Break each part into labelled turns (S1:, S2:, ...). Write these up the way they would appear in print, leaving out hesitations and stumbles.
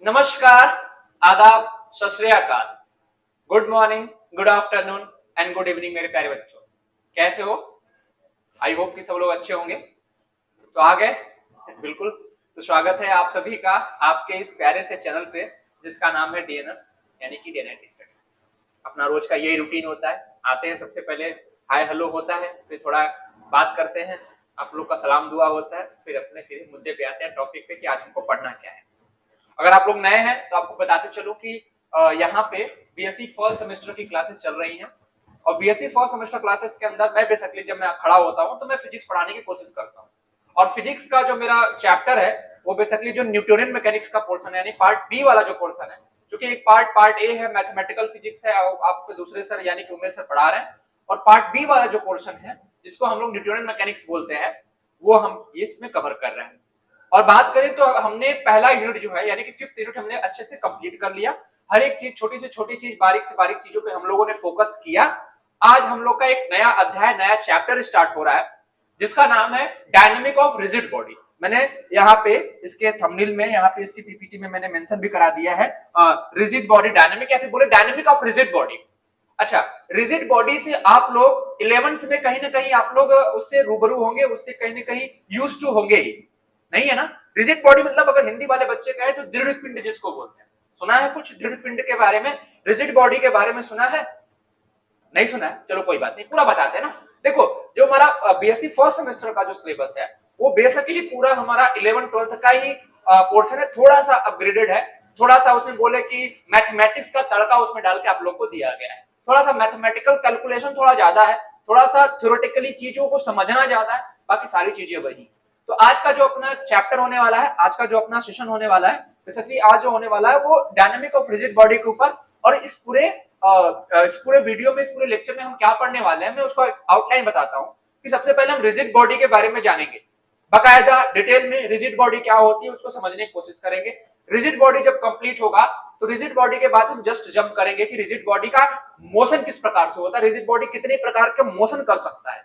S1: नमस्कार, आदाब, सत श्री अकाल, good morning, good afternoon and good evening मेरे प्यारे बच्चों। कैसे हो? आई होप कि सब लोग अच्छे होंगे। तो आ गए? बिल्कुल। तो स्वागत है आप सभी का आपके इस प्यारे से चैनल पे जिसका नाम है डीएनएस यानी कि डे नाइट स्टडी। अपना रोज का यही रूटीन होता है। आते हैं, सबसे पहले हाय हेलो होता है, फिर थोड़ा बात करते हैं, आप लोग का सलाम दुआ होता है, फिर अपने सीधे मुद्दे पे आते हैं, टॉपिक पे कि आज हमको पढ़ना क्या है। अगर आप लोग नए हैं तो आपको बताते चलो कि यहाँ पे बीएससी फर्स्ट सेमेस्टर की क्लासेस चल रही हैं और बीएससी फर्स्ट सेमेस्टर क्लासेस के अंदर मैं बेसिकली जब मैं खड़ा होता हूँ तो मैं फिजिक्स पढ़ाने की कोशिश करता हूँ। और फिजिक्स का जो मेरा चैप्टर है वो बेसिकली जो न्यूटोनियन मैकेनिक्स का पोर्शन है यानी पार्ट बी वाला जो पोर्शन है, जो कि एक पार्ट ए है मैथमेटिकल फिजिक्स है, आपके दूसरे सर यानी कि उमेश सर पढ़ा रहे हैं, और पार्ट बी वाला जो पोर्शन है जिसको हम लोग न्यूटोनियन मैकेनिक्स बोलते हैं वो हम इसमें कवर कर रहे हैं। और बात करें तो हमने पहला यूनिट जो है यानी कि फिफ्थ यूनिट हमने अच्छे से कंप्लीट कर लिया। हर एक चीज, छोटी से छोटी चीज, बारीक से बारीक चीजों पे हम लोगों ने फोकस किया। आज हम लोग का एक नया अध्याय, नया चैप्टर स्टार्ट हो रहा है जिसका नाम है डायनेमिक ऑफ रिजिड बॉडी। मैंने यहाँ पे इसके थंबनेल में, यहाँ पे इसकी पीपीटी में मैंने मेंशन भी करा दिया है रिजिड बॉडी डायनेमिक, या फिर बोले डायनेमिक ऑफ रिजिड बॉडी। अच्छा, रिजिड बॉडी से आप लोग 11th में कहीं ना कहीं आप लोग उससे रूबरू होंगे, उससे कहीं ना कहीं यूज टू होंगे ही, नहीं है ना? रिजिड बॉडी मतलब अगर हिंदी वाले बच्चे कहे तो दृढ़ पिंड जिसको बोलते हैं। सुना है कुछ दृढ़ पिंड के बारे में, रिजिड बॉडी के बारे में सुना है? नहीं सुना है? चलो कोई बात नहीं, पूरा बताते हैं ना। देखो, जो हमारा बीएससी फर्स्ट सेमेस्टर का जो सिलेबस है वो बेसिकली पूरा हमारा 11th-12th का ही पोर्शन है, थोड़ा सा अपग्रेडेड है। थोड़ा सा उसमें बोले कि मैथमेटिक्स का तड़का उसमें डाल के आप लोग को दिया गया है। थोड़ा सा मैथमेटिकल कैलकुलेशन थोड़ा ज्यादा है, थोड़ा सा थ्योरेटिकली चीजों को समझना ज्यादा है, बाकी सारी चीजें वही। तो आज का जो अपना चैप्टर होने वाला है, आज का जो अपना सेशन होने वाला है, बेसिकली आज जो होने वाला है वो डायनामिक ऑफ रिजिड बॉडी के ऊपर। और इस पूरे वीडियो में, इस पूरे लेक्चर में हम क्या पढ़ने वाले हैं मैं उसका आउटलाइन बताता हूँ कि सबसे पहले हम रिजिड बॉडी के बारे में जानेंगे, बाकायदा डिटेल में रिजिड बॉडी क्या होती है उसको समझने की कोशिश करेंगे। रिजिड बॉडी जब कंप्लीट होगा तो रिजिड बॉडी के बाद हम जस्ट जंप करेंगे कि रिजिड बॉडी का मोशन किस प्रकार से होता है, रिजिड बॉडी कितने प्रकार के मोशन कर सकता है,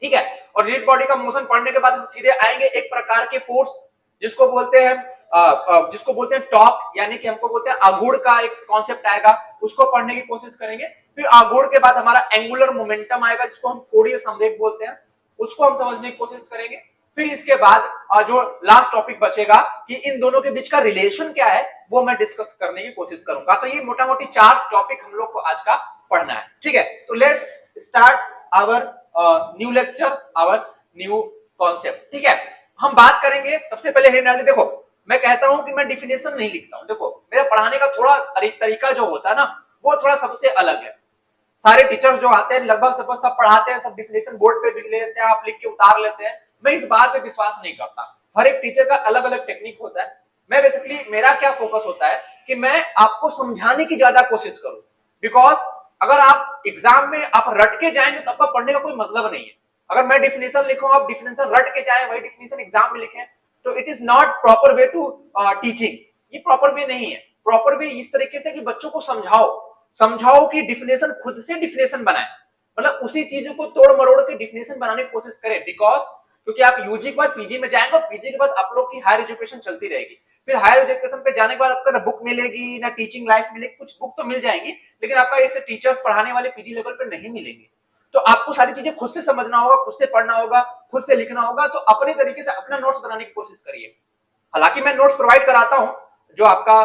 S1: ठीक है। और रिजिड बॉडी का मोशन पढ़ने के बाद हम सीधे आएंगे एक प्रकार के फोर्स जिसको बोलते हैं टॉर्क, यानी कि हमको बोलते हैं आघूर्ण का एक कॉन्सेप्ट आएगा, उसको पढ़ने की कोशिश करेंगे। फिर आघूर्ण के बाद हमारा एंगुलर मोमेंटम आएगा जिसको हम कोणीय संवेग बोलते हैं, उसको हम समझने की कोशिश करेंगे। फिर इसके बाद जो लास्ट टॉपिक बचेगा कि इन दोनों के बीच का रिलेशन क्या है वो मैं डिस्कस करने की कोशिश करूंगा। तो ये मोटा मोटी 4 टॉपिक हम लोग को आज का पढ़ना है, ठीक है। तो let's start our new lecture, our new concept, ठीक है। हम बात करेंगे सबसे पहले हेडलाइन। देखो, मैं कहता हूं कि मैं डिफिनेशन नहीं लिखता हूं। देखो, मेरा पढ़ाने का थोड़ा तरीका जो होता है ना वो थोड़ा सबसे अलग है। सारे टीचर्स जो आते हैं लगभग सब पढ़ाते हैं, सब डिफिनेशन बोर्ड पे लिख लेते हैं, आप लिख के उतार लेते हैं। मैं इस बात पे विश्वास नहीं करता। हर एक टीचर का अलग अलग टेक्निक होता है। मैं बेसिकली, मेरा क्या फोकस होता है कि मैं आपको समझाने की ज्यादा कोशिश करूं, बिकॉज अगर आप एग्जाम में आप रट के जाएंगे तो आपका पढ़ने का कोई मतलब नहीं है। अगर मैं डिफिनेशन लिखूं, आप डिफिनेशन रट के जाएं, वही डिफिनेशन एग्जाम में लिखें, तो it is not proper way to teaching. ये प्रॉपर वे नहीं है। प्रॉपर वे इस तरीके से कि बच्चों को समझाओ कि डिफिनेशन खुद से डिफिनेशन बनाए, मतलब उसी चीजों को तोड़ मरोड़ के डिफिनेशन बनाने की कोशिश करें। बिकॉज क्योंकि आप यूजी के बाद पीजी में जाएंगे और पीजी के बाद आप लोग की हायर एजुकेशन चलती रहेगी। फिर हायर एजुकेशन पे जाने के बाद आपको ना बुक मिलेगी ना टीचिंग लाइफ मिलेगी। कुछ बुक तो मिल जाएंगी लेकिन आपका ऐसे टीचर्स पढ़ाने वाले पीजी लेवल पे नहीं मिलेंगे। तो आपको सारी चीजें खुद से समझना होगा, खुद से पढ़ना होगा, खुद से लिखना होगा। तो अपने तरीके से अपना नोट्स बनाने की कोशिश करिए। हालांकि मैं नोट्स प्रोवाइड कराता हूं, जो आपका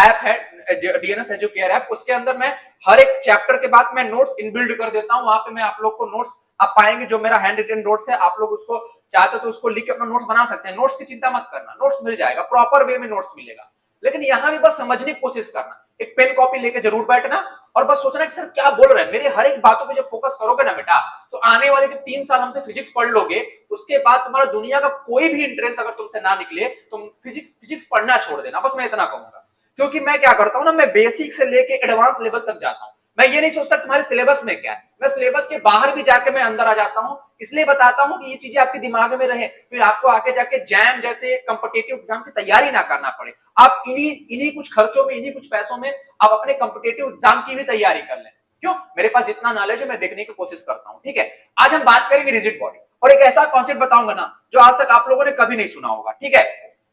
S1: ऐप है डीएनएस एजुकेयर ऐप, उसके अंदर मैं हर एक चैप्टर के बाद मैं नोट्स इनबिल्ड कर देता हूं। वहां पे मैं आप लोग को नोट्स आप पाएंगे, जो मेरा हैंड रिटन नोट्स है, आप लोग उसको चाहते तो उसको लिख के अपना नोट्स बना सकते हैं। नोट्स की चिंता मत करना, नोट्स मिल जाएगा, प्रॉपर वे में नोट्स मिलेगा। लेकिन यहां भी बस समझने की कोशिश करना, एक पेन कॉपी लेके जरूर बैठना और बस सोचना कि सर क्या बोल रहे हैं। मेरे हर एक बातों पे जब फोकस करोगे ना बेटा, तो आने वाले जो 3 साल हमसे फिजिक्स पढ़ लोगे, उसके बाद तुम्हारा दुनिया का कोई भी इंटरेस्ट अगर तुमसे ना निकले, तुम फिजिक्स पढ़ना छोड़ देना। बस मैं इतना कहूंगा। क्योंकि मैं क्या करता हूं ना, मैं बेसिक से लेके एडवांस लेवल तक जाता हूं। मैं ये नहीं सोचता तुम्हारे सिलेबस में क्या है, मैं सिलेबस के बाहर भी जाके मैं अंदर आ जाता हूं। इसलिए बताता हूं कि ये चीजें आपके दिमाग में रहे, फिर आपको आगे जाके जैम जैसे कॉम्पिटिटिव एग्जाम की तैयारी ना करना पड़े। आप इन्हीं कुछ खर्चों में, इन्हीं कुछ पैसों में आप अपने कॉम्पिटिटिव एग्जाम की भी तैयारी कर लें। क्यों? मेरे पास जितना नॉलेज है मैं देखने की कोशिश करता हूं, ठीक है। आज हम बात करेंगे रिजिड बॉडी और एक ऐसा कॉन्सेप्ट बताऊंगा ना जो आज तक आप लोगों ने कभी नहीं सुना होगा, ठीक है।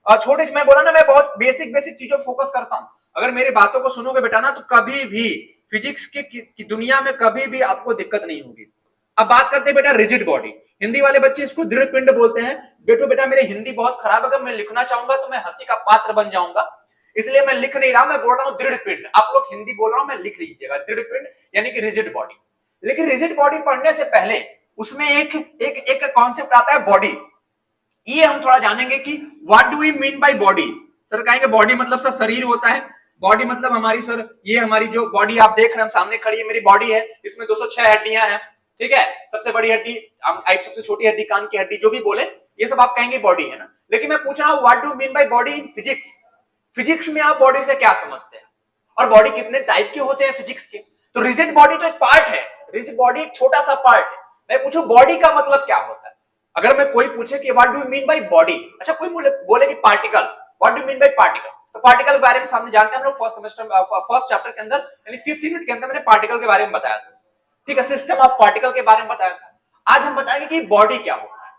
S1: छोटे मैं बोला ना, मैं बहुत बेसिक बेसिक चीजों फोकस करता हूं। अगर मेरी बातों को सुनोगे बेटा ना, तो कभी भी फिजिक्स की दुनिया में कभी भी आपको दिक्कत नहीं होगी। अब बात करते हैं बेटा रिजिड बॉडी। हिंदी वाले बच्चे इसको दृढ़ पिंड बोलते हैं। बेटा मेरे हिंदी बहुत खराब है, अगर मैं लिखना चाहूंगा तो मैं हंसी का पात्र बन जाऊंगा, इसलिए मैं लिख नहीं रहा, मैं बोल रहा हूं दृढ़ पिंड। आप लोग हिंदी बोल रहा हूं, मैं लिख लीजिएगा दृढ़ पिंड यानी कि रिजिड बॉडी। लेकिन रिजिड बॉडी पढ़ने से पहले उसमें एक एक एक कॉन्सेप्ट आता है बॉडी। ये हम थोड़ा जानेंगे कि what do we mean by body. Sir कहेंगे बॉडी मतलब सर शरीर होता है, बॉडी मतलब हमारी सर ये हमारी जो बॉडी आप देख रहे हैं सामने खड़ी है, मेरी बॉडी है, इसमें 206 हड्डियां हैं, ठीक है, सबसे बड़ी हड्डी, सबसे छोटी हड्डी कान की हड्डी, जो भी बोले ये सब आप कहेंगे बॉडी है ना। लेकिन मैं पूछ रहा हूं what do mean by body in physics. Physics में आप बॉडी से क्या समझते हैं, और बॉडी कितने टाइप के होते हैं फिजिक्स के। तो रिजिड बॉडी तो एक पार्ट है, रिजिड बॉडी एक छोटा सा पार्ट है। मैं पूछूं बॉडी का मतलब क्या होता है, अगर मैं कोई पूछे कि what do you mean by body, अच्छा कोई बोले कि particle, what do you mean by particle, तो पार्टिकल के बारे में सामने जानते हैं हम लोग फर्स्ट सेमेस्टर फर्स्ट चैप्टर के अंदर यानी 5th यूनिट के अंदर मैंने पार्टिकल के बारे में बताया था, ठीक है, सिस्टम ऑफ पार्टिकल के बारे में बताया था। आज हम बताएंगे कि बॉडी क्या होता है।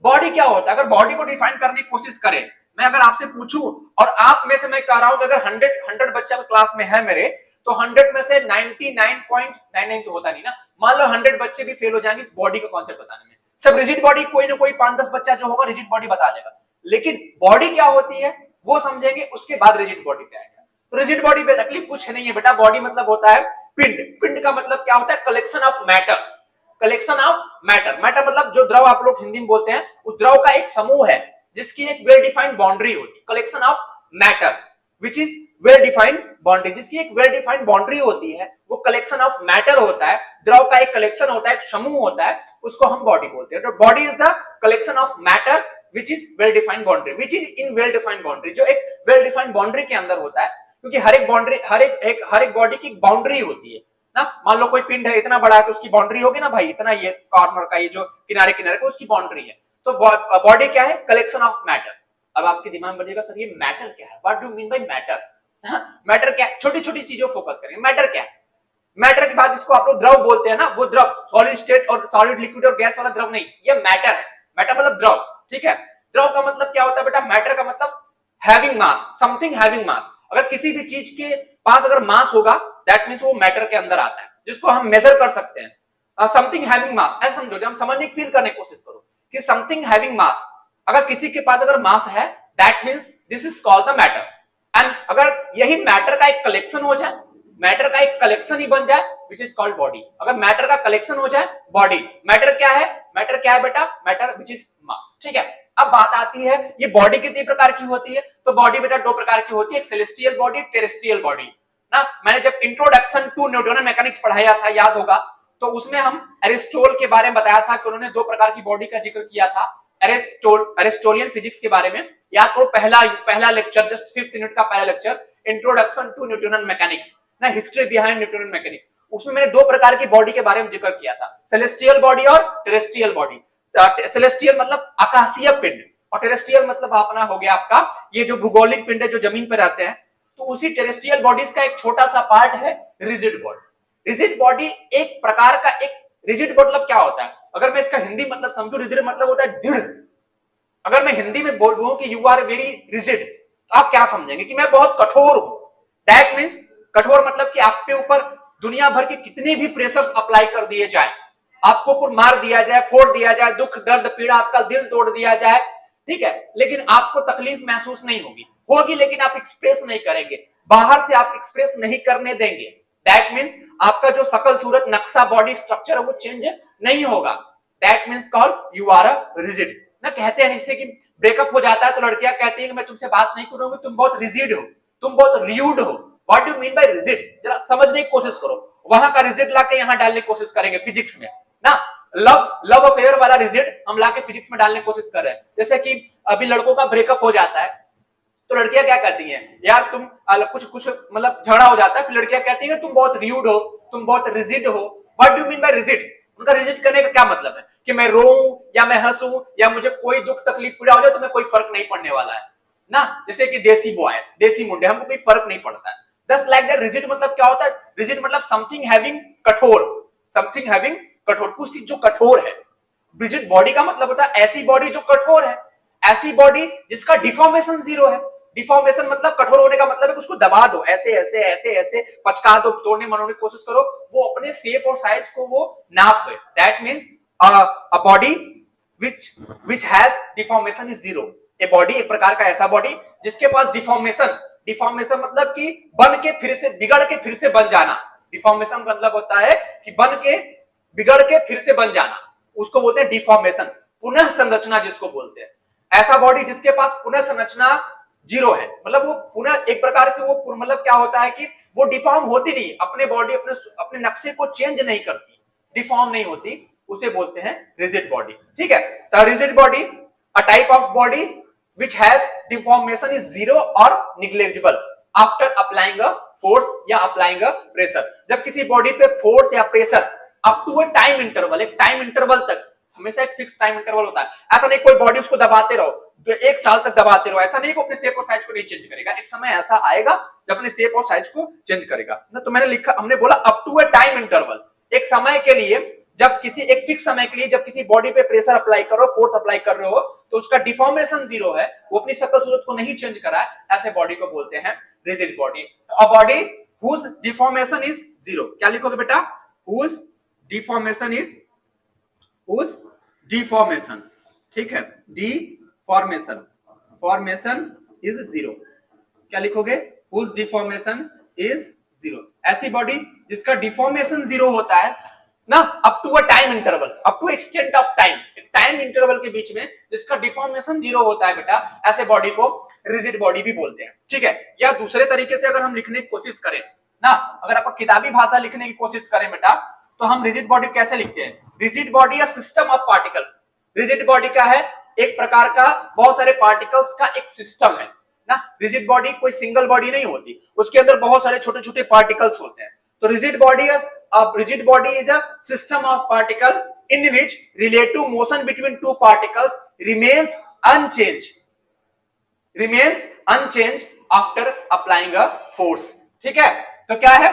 S1: बॉडी क्या होता है, अगर बॉडी को डिफाइन करने की कोशिश करें, मैं अगर आपसे पूछूं और आप में से मैं कह रहा हूं कि अगर 100 बच्चा क्लास में है मेरे, तो 100 में से 99.99 तो होता नहीं ना, मान लो 100 बच्चे भी फेल हो जाएंगे इस बॉडी का कॉन्सेप्ट बताने में। सब रिजिड बॉडी कोई ना कोई 5-10 बच्चा जो होगा रिजिड बॉडी बता देगा, लेकिन बॉडी क्या होती है वो समझेंगे, उसके बाद रिजिड बॉडी पे आएगा। तो रिजिड बॉडी बेसिकली कुछ नहीं है बेटा, बॉडी मतलब होता है पिंड। पिंड का मतलब क्या होता है, collection of matter, collection of matter. Matter मतलब जो द्रव आप लोग हिंदी में बोलते हैं, उस द्रव का एक समूह है जिसकी एक वेल डिफाइंड बाउंड्री होती है। Collection of matter which is well defined boundary, जिसकी एक वेल डिफाइंड बाउंड्री होती है, वो कलेक्शन ऑफ मैटर होता है, द्रव का एक कलेक्शन होता है, एक समूह होता है, उसको हम बॉडी बोलते हैं। तो body is the collection of matter which is well defined boundary, which is in well defined boundary, जो एक वेल डिफाइंड बाउंड्री के अंदर होता है, क्योंकि हर एक बाउंड्री हर एक बॉडी की बाउंड्री होती है ना। मान लो कोई पिंड है इतना बड़ा है तो उसकी बाउंड्री होगी ना भाई, इतना ये कॉर्नर का ये जो किनारे किनारे का उसकी बाउंड्री है। तो बॉडी क्या है, कलेक्शन ऑफ मैटर। अब आपके दिमाग में बनेगा सर ये मैटर क्या है, what do mean by matter. Matter क्या है, छोटी छोटी चीजों फोकस करेंगे। मैटर क्या है, मैटर के बाद इसको आप लोग द्रव बोलते हैं ना, वो द्रव सॉलिड स्टेट और सॉलिड लिक्विड और गैस वाला द्रव नहीं, ये मैटर है। मैटर मतलब द्रव, ठीक है। द्रव का मतलब क्या होता है बेटा, मैटर का मतलब having mass, something having mass. अगर किसी भी चीज के पास अगर मास होगा दैट मींस वो मैटर के अंदर आता है, जिसको हम मेजर कर सकते हैं। समथिंग हैविंग मास, ऐसा समझो, जब हम समझने की फील करने की कोशिश करो कि समथिंग हैविंग मास, अगर किसी के पास अगर मास है that means this is called the matter. And अगर यही मैटर का एक कलेक्शन हो जाए, मैटर का एक कलेक्शन ही बन जाए विच इज कॉल्ड बॉडी। अगर मैटर का कलेक्शन हो जाए बॉडी। मैटर क्या है, मैटर क्या है बेटा, मैटर विच इज मास, ठीक है। अब बात आती है ये बॉडी कितनी प्रकार की होती है, तो बॉडी बेटा 2 प्रकार की होती है, एक सेलेस्टियल बॉडी, एक टेरेस्ट्रियल बॉडी ना। मैंने जब इंट्रोडक्शन टू न्यूटोनियन मैकेनिक्स पढ़ाया था, याद होगा, तो उसमें हम एरिस्टोटल के बारे में बताया था कि उन्होंने 2 प्रकार की बॉडी का जिक्र किया था, एरिस्टोटलियन फिजिक्स के बारे में। याद करो पहला लेक्चर, जस्ट 5th यूनिट का पहला lecture, introduction to Newtonian mechanics ना, हिस्ट्री बिहाइंड न्यूटोनियन मैकेनिक्स। उसमें मैंने 2 प्रकार की बॉडी के बारे में जिक्र किया था, सेलेस्टियल बॉडी और टेरेस्ट्रियल बॉडी। सेलेस्टियल मतलब आकाशीय पिंड, और टेरेस्ट्रियल मतलब अपना हो गया आपका ये जो भूगोलिक पिंड है जो जमीन पर रहते हैं। तो उसी टेरेस्ट्रियल बॉडीज का एक छोटा सा पार्ट है रिजिड बॉडी। रिजिड बॉडी एक प्रकार का, एक रिजिड मतलब क्या होता है, अगर मैं इसका हिंदी मतलब समझू, रिजिड मतलब होता है दृढ़। अगर मैं हिंदी में बोल दूं कि यू आर वेरी रिजिड, तो आप क्या समझेंगे कि मैं बहुत कठोर हूं। दैट मींस कठोर मतलब कि आपके ऊपर दुनिया भर के कितने भी प्रेशर्स अप्लाई कर दिए जाए, आपको ऊपर मार दिया जाए, फोड़ दिया जाए, दुख दर्द पीड़ा आपका दिल तोड़ दिया जाए, ठीक है, लेकिन आपको तकलीफ महसूस नहीं होगी लेकिन आप एक्सप्रेस नहीं करेंगे, बाहर से आप एक्सप्रेस नहीं करने देंगे। दैट मींस आपका जो शकल सूरत नक्शा बॉडी स्ट्रक्चर है वो चेंज नहीं होगा। That means called you are a rigid ना। कहते हैं इससे कि ब्रेकअप हो जाता है तो लड़कियां कहती है कि मैं तुमसे बात नहीं करूंगी, तुम बहुत रिजिड हो, तुम बहुत रियूड हो। What do mean by rigid, जरा समझने की कोशिश करो। वहां का रिजिड लाके यहां डालने की कोशिश करेंगे फिजिक्स में ना। लव अफेयर वाला रिजिड हम लाके फिजिक्स में डालने की कोशिश कर रहे हैं। जैसे कि अभी लड़कों का ब्रेकअप हो जाता है तो लड़कियां क्या कहती हैं, यार तुम कुछ मतलब झगड़ा हो जाता है, फिर लड़कियां कहती है तुम बहुत रियूड हो, तुम बहुत रिजिड हो। What do mean by rigid, उनका रिजिड करने का क्या मतलब है कि मैं रोऊं या मैं हंसूं या मुझे कोई दुख तकलीफ पीड़ा हो जाए तो मैं कोई फर्क नहीं पड़ने वाला है ना। जैसे कि देसी बॉयज, देसी मुंडे, हमको कोई फर्क नहीं पड़ता है। दस लाइक दैट रिजिड मतलब क्या होता है, रिजिड मतलब समथिंग हैविंग कठोर, समथिंग हैविंग कठोर, कुछ चीज जो कठोर है। रिजिड बॉडी का मतलब होता है ऐसी बॉडी जो कठोर है, ऐसी बॉडी जिसका डिफॉर्मेशन जीरो है। डिफॉर्मेशन मतलब कठोर होने का मतलब है कि उसको दबा दो, ऐसे ऐसे ऐसे ऐसे पचका दो, तोड़ने मरोड़ने की कोशिश करो, वो अपने शेप और साइज को वो नाप ले। That means a body which has deformation is zero। A body, एक प्रकार का ऐसा बॉडी जिसके पास डिफॉर्मेशन, डिफॉर्मेशन मतलब कि बन के फिर से बिगड़ के फिर से बन जाना। डिफॉर्मेशन का मतलब होता है कि बन के बिगड़ के फिर से बन जाना, उसको बोलते हैं डिफॉर्मेशन, पुनः संरचना जिसको बोलते हैं। ऐसा बॉडी जिसके पास पुनः संरचना जीरो है, मतलब वो पुनः एक प्रकार से वो मतलब क्या होता है कि वो डिफॉर्म होती नहीं, अपने बॉडी अपने नक्शे को चेंज नहीं करती, डिफॉर्म नहीं होती, उसे बोलते हैं रिजिड बॉडी। ठीक है, तो rigid body a type of body which has deformation is zero or negligible after applying a force या applying a pressure। जब किसी बॉडी पे फोर्स या pressure up to a time interval, एक टाइम इंटरवल तक, हमेशा एक फिक्स टाइम इंटरवल होता है, ऐसा नहीं कोई बॉडी उसको दबाते रहो तो एक साल तक दबाते रहो, ऐसा नहीं कि अपने शेप और साइज को नहीं चेंज करेगा। एक समय ऐसा आएगा जब अपने शेप और साइज को चेंज करेगा ना। तो मैंने लिखा, हमने बोला up to a time interval, एक समय के लिए, जब किसी एक फिक्स समय के लिए जब किसी बॉडी पे प्रेशर अप्लाई करो, फोर्स अप्लाई कर रहे हो, तो उसका डिफॉर्मेशन जीरो है, वो अपनी शक्ल सूरत को नहीं चेंज करा है, ऐसे बॉडी को बोलते हैं rigid body. A body whose deformation is zero, क्या लिखोगे बेटा? Whose deformation is, whose deformation, ठीक है, डिफॉर्मेशन, फॉर्मेशन इज जीरो, क्या लिखोगे? Whose deformation is zero. ऐसी बॉडी जिसका डिफॉर्मेशन जीरो होता है ना, up to a time interval, up to extent of time, time interval के बीच में जिसका डिफॉर्मेशन जीरो होता है बेटा, ऐसे बॉडी को रिजिड बॉडी भी बोलते हैं। ठीक है, या दूसरे तरीके से अगर हम लिखने की कोशिश करें ना, अगर आप किताबी भाषा लिखने की कोशिश करें बेटा, तो हम रिजिड बॉडी कैसे लिखते हैं? रिजिड बॉडी या system of particle. Rigid body क्या है? एक प्रकार का बहुत सारे पार्टिकल्स का एक सिस्टम है ना। रिजिड बॉडी कोई सिंगल बॉडी नहीं होती, उसके अंदर बहुत सारे छोटे छोटे पार्टिकल्स होते हैं। तो rigid body is a system of particle in which relative motion between two particles remains unchanged after applying a force। ठीक है, तो क्या है?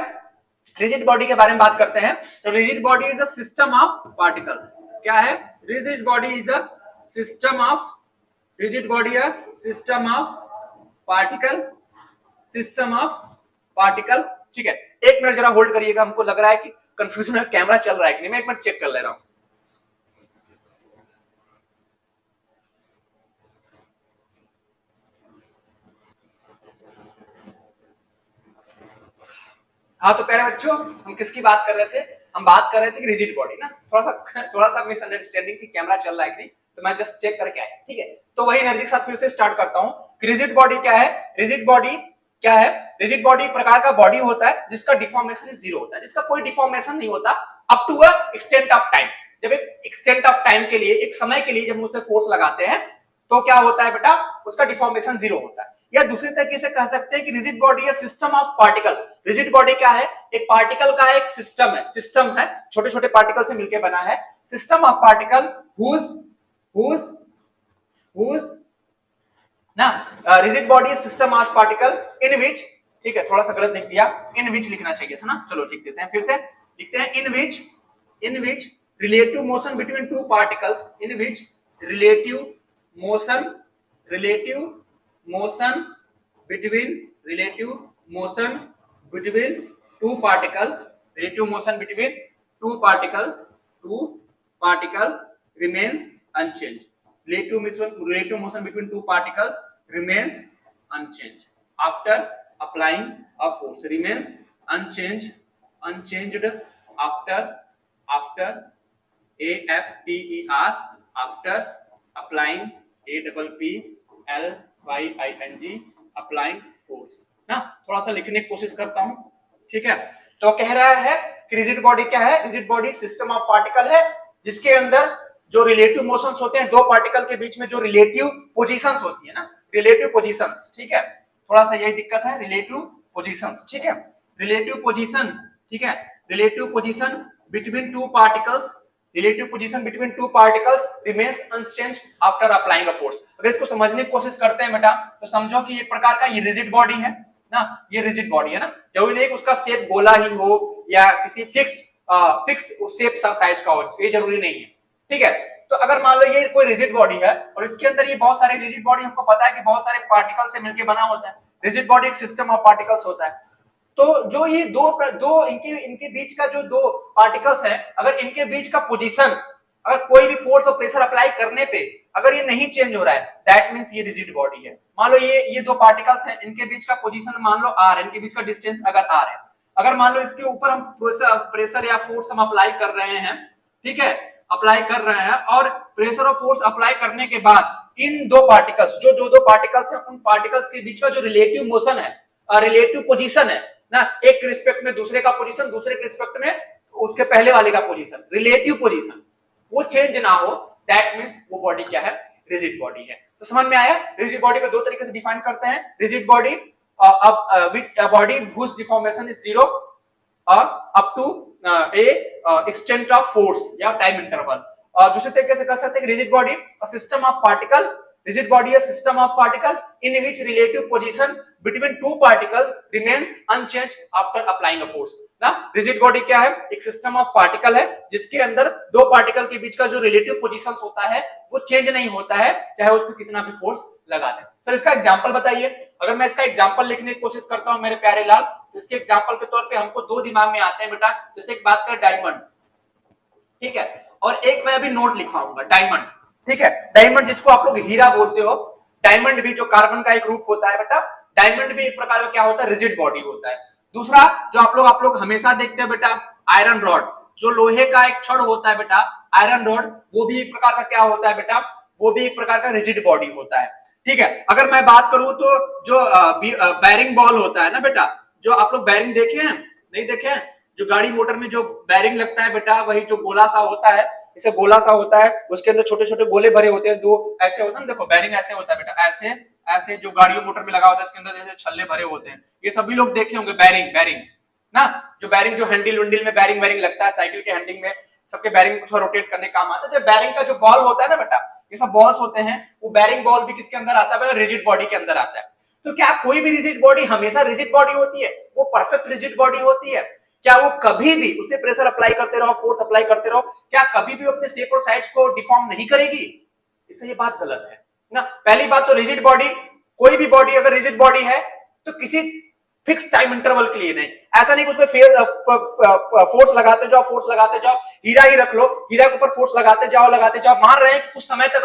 S1: रिजिड बॉडी के बारे में बात करते हैं। तो rigid body is a system of particle. क्या है? Rigid body is a system of, rigid body a system of particle, system of particle. ठीक है, एक मिनट जरा होल्ड करिएगा, हमको लग रहा है कि कंफ्यूजन है, कैमरा चल रहा है कि नहीं, मैं एक मिनट चेक कर ले रहा हूं। हाँ, तो प्यारे बच्चों, हम किसकी बात कर रहे थे? हम बात कर रहे थे कि रिजिड बॉडी ना, थोड़ा सा मिसअंडरस्टैंडिंग थी, कैमरा चल रहा है कि नहीं, तो मैं जस्ट चेक करके आया। ठीक है, तो वही एनर्जी के साथ फिर से स्टार्ट करता हूं कि रिजिड बॉडी क्या है। रिजिड बॉडी क्या है? रिजिड बॉडी एक प्रकार का बॉडी होता है जिसका डिफॉर्मेशन जीरो होता है, जिसका कोई डिफॉर्मेशन नहीं होता up to a extent of time. जब एक एक्सटेंट ऑफ टाइम के लिए, एक समय के लिए जब उसे फोर्स लगाते हैं, तो क्या होता है बेटा? उसका डिफॉर्मेशन जीरो होता है। या दूसरे तरीके से कह सकते हैं कि रिजिड बॉडी है system of particle. Rigid body क्या है? एक पार्टिकल का एक सिस्टम है, सिस्टम है, छोटे छोटे पार्टिकल से मिलकर बना है, सिस्टम ऑफ पार्टिकल हुज ना, rigid body system of particle in which, ठीक है, थोड़ा सा गलत लिख दिया, इन विच लिखना चाहिए था ना, चलो लिख देते हैं, फिर से लिखते हैं in which relative motion between two particles, in which relative motion between two particle remains unchanged। relative motion between two particles remains unchanged after applying a force, remains unchanged after after applying applying force ना। थोड़ा सा लिखने की कोशिश करता हूं। ठीक है, तो कह रहा है कि रिजिड बॉडी क्या है? Rigid body system of particle है जिसके अंदर जो रिलेटिव मोशंस होते हैं, दो पार्टिकल के बीच में जो रिलेटिव पोजीशंस होती है ना, रिलेटिव पोजीशंस। ठीक है, थोड़ा सा यही दिक्कत है, रिलेटिव पोजीशंस। ठीक है, रिलेटिव पोजीशन, ठीक है, relative position between two particles, relative position between two particles remains unchanged after applying a force. अगर इसको समझने की कोशिश करते हैं बेटा, तो समझो कि एक प्रकार का ये रिजिड बॉडी है ना, ये रिजिड बॉडी है ना, जरूरी नहीं कि उसका शेप गोला ही हो या किसी फिक्स शेप साइज का हो, ये जरूरी नहीं है। ठीक है, तो तो अगर मान लो ये कोई रिजिड बॉडी है और इसके अंदर ये बहुत सारे रिजिड बॉडी, हमको पता है कि बहुत सारे पार्टिकल से मिलकर बना होता है। रिजिड बॉडी एक सिस्टम ऑफ पार्टिकल्स होता है। तो जो ये दो इनके बीच का जो दो पार्टिकल्स हैं, अगर इनके बीच का पोजीशन, अगर कोई भी फोर्स और प्रेशर अप्लाई करने पे अगर ये नहीं चेंज हो रहा है, दैट मींस ये रिजिड बॉडी है। मान लो ये दो पार्टिकल्स हैं, इनके बीच का पोजीशन मान लो r है, इनके बीच का डिस्टेंस अगर r है, अगर मान लो इसके ऊपर हम प्रेशर या फोर्स हम अप्लाई कर रहे हैं, ठीक है, अप्लाई कर रहे हैं, और प्रेशर और फोर्स अप्लाई करने के बाद इन दो पार्टिकल्स, जो दो पार्टिकल्स हैं, उन पार्टिकल्स के बीच का जो रिलेटिव मोशन है, रिलेटिव पोजीशन है ना, एक के रिस्पेक्ट में दूसरे का पोजीशन, दूसरे के रिस्पेक्ट में उसके पहले वाले का पोजीशन, रिलेटिव पोजीशन वो चेंज ना हो, दैट मींस वो बॉडी क्या है, रिजिड बॉडी है। तो समझ में आया? रिजिड बॉडी को दो तरीके से डिफाइन करते हैं। Rigid body which a body whose deformation is zero up to a extent of force या time interval। और दूसरे तरीके से कर सकते हैं rigid body a system of particle, rigid body a system of particle in which relative position between two particles remains unchanged after applying a force। ना rigid body क्या है? एक सिस्टम ऑफ पार्टिकल है जिसके अंदर दो पार्टिकल के बीच का जो रिलेटिव पोजीशन होता है वो चेंज नहीं होता है, चाहे उस पर कितना भी फोर्स लगा दे। सर इसका एग्जांपल बताइए। अगर मैं इसका एग्जांपल लिखने की कोशिश करता हूं मेरे प्यारे लाल, तो इसके एग्जांपल के तौर पे हमको दो दिमाग में आते हैं बेटा। जैसे एक बात करें डायमंड, ठीक है, और एक मैं अभी नोट लिखवाऊंगा डायमंड, ठीक है। डायमंड जिसको आप लोग हीरा बोलते हो, डायमंड भी जो कार्बन का एक रूप होता है बेटा, डायमंड भी एक प्रकार का क्या होता है, रिजिड बॉडी होता है। दूसरा जो आप लोग हमेशा देखते हैं बेटा, आयरन रॉड, जो लोहे का एक छड़ होता है बेटा, आयरन रॉड, वो भी एक प्रकार का क्या होता है बेटा, वो भी एक प्रकार का रिजिड बॉडी होता है, ठीक है। अगर मैं बात करूं तो जो बैरिंग बॉल होता है ना बेटा, जो आप लोग बैरिंग देखे हैं, नहीं देखे हैं, जो गाड़ी मोटर में जो बैरिंग लगता है बेटा, वही जो गोला सा होता है, इसे गोला सा होता है, उसके अंदर छोटे छोटे गोले भरे होते हैं, दो ऐसे होता है ना, देखो बैरिंग ऐसे होता है बेटा, ऐसे ऐसे जो गाड़ियों मोटर में लगा होता है, इसके अंदर जैसे छल्ले भरे होते हैं, ये सभी लोग देखे होंगे। बैरिंग ना, जो बैरिंग जो हैंडल वंडल में बैरिंग लगता है, साइकिल के हैंडलिंग में सबके बैरिंग को रोटेट करने काम आता है। तो बैरिंग का जो बॉल होता है ना बेटा, ये सब बॉल्स होते हैं, वो बैरिंग बॉल भी किसके अंदर आता है, रिजिड बॉडी के अंदर आता है। तो क्या कोई भी रिजिड बॉडी हमेशा रिजिड बॉडी होती है? वो परफेक्ट रिजिड बॉडी होती है क्या? वो कभी भी उसमें प्रेशर अप्लाई करते रहो, फोर्स अप्लाई करते रहो, क्या कभी भी अपने शेप और साइज को डिफॉर्म नहीं करेगी? इससे ये बात गलत है ना। पहली बात तो रिजिड बॉडी, कोई भी बॉडी अगर रिजिड बॉडी है तो किसी फिक्स टाइम इंटरवल के लिए नहीं, ऐसा नहीं कि उसमें फोर्स लगाते जाओ, हीरा ही रख लो, हीरा के ऊपर फोर्स लगाते जाओ, मान रहे हैं कि कुछ समय तक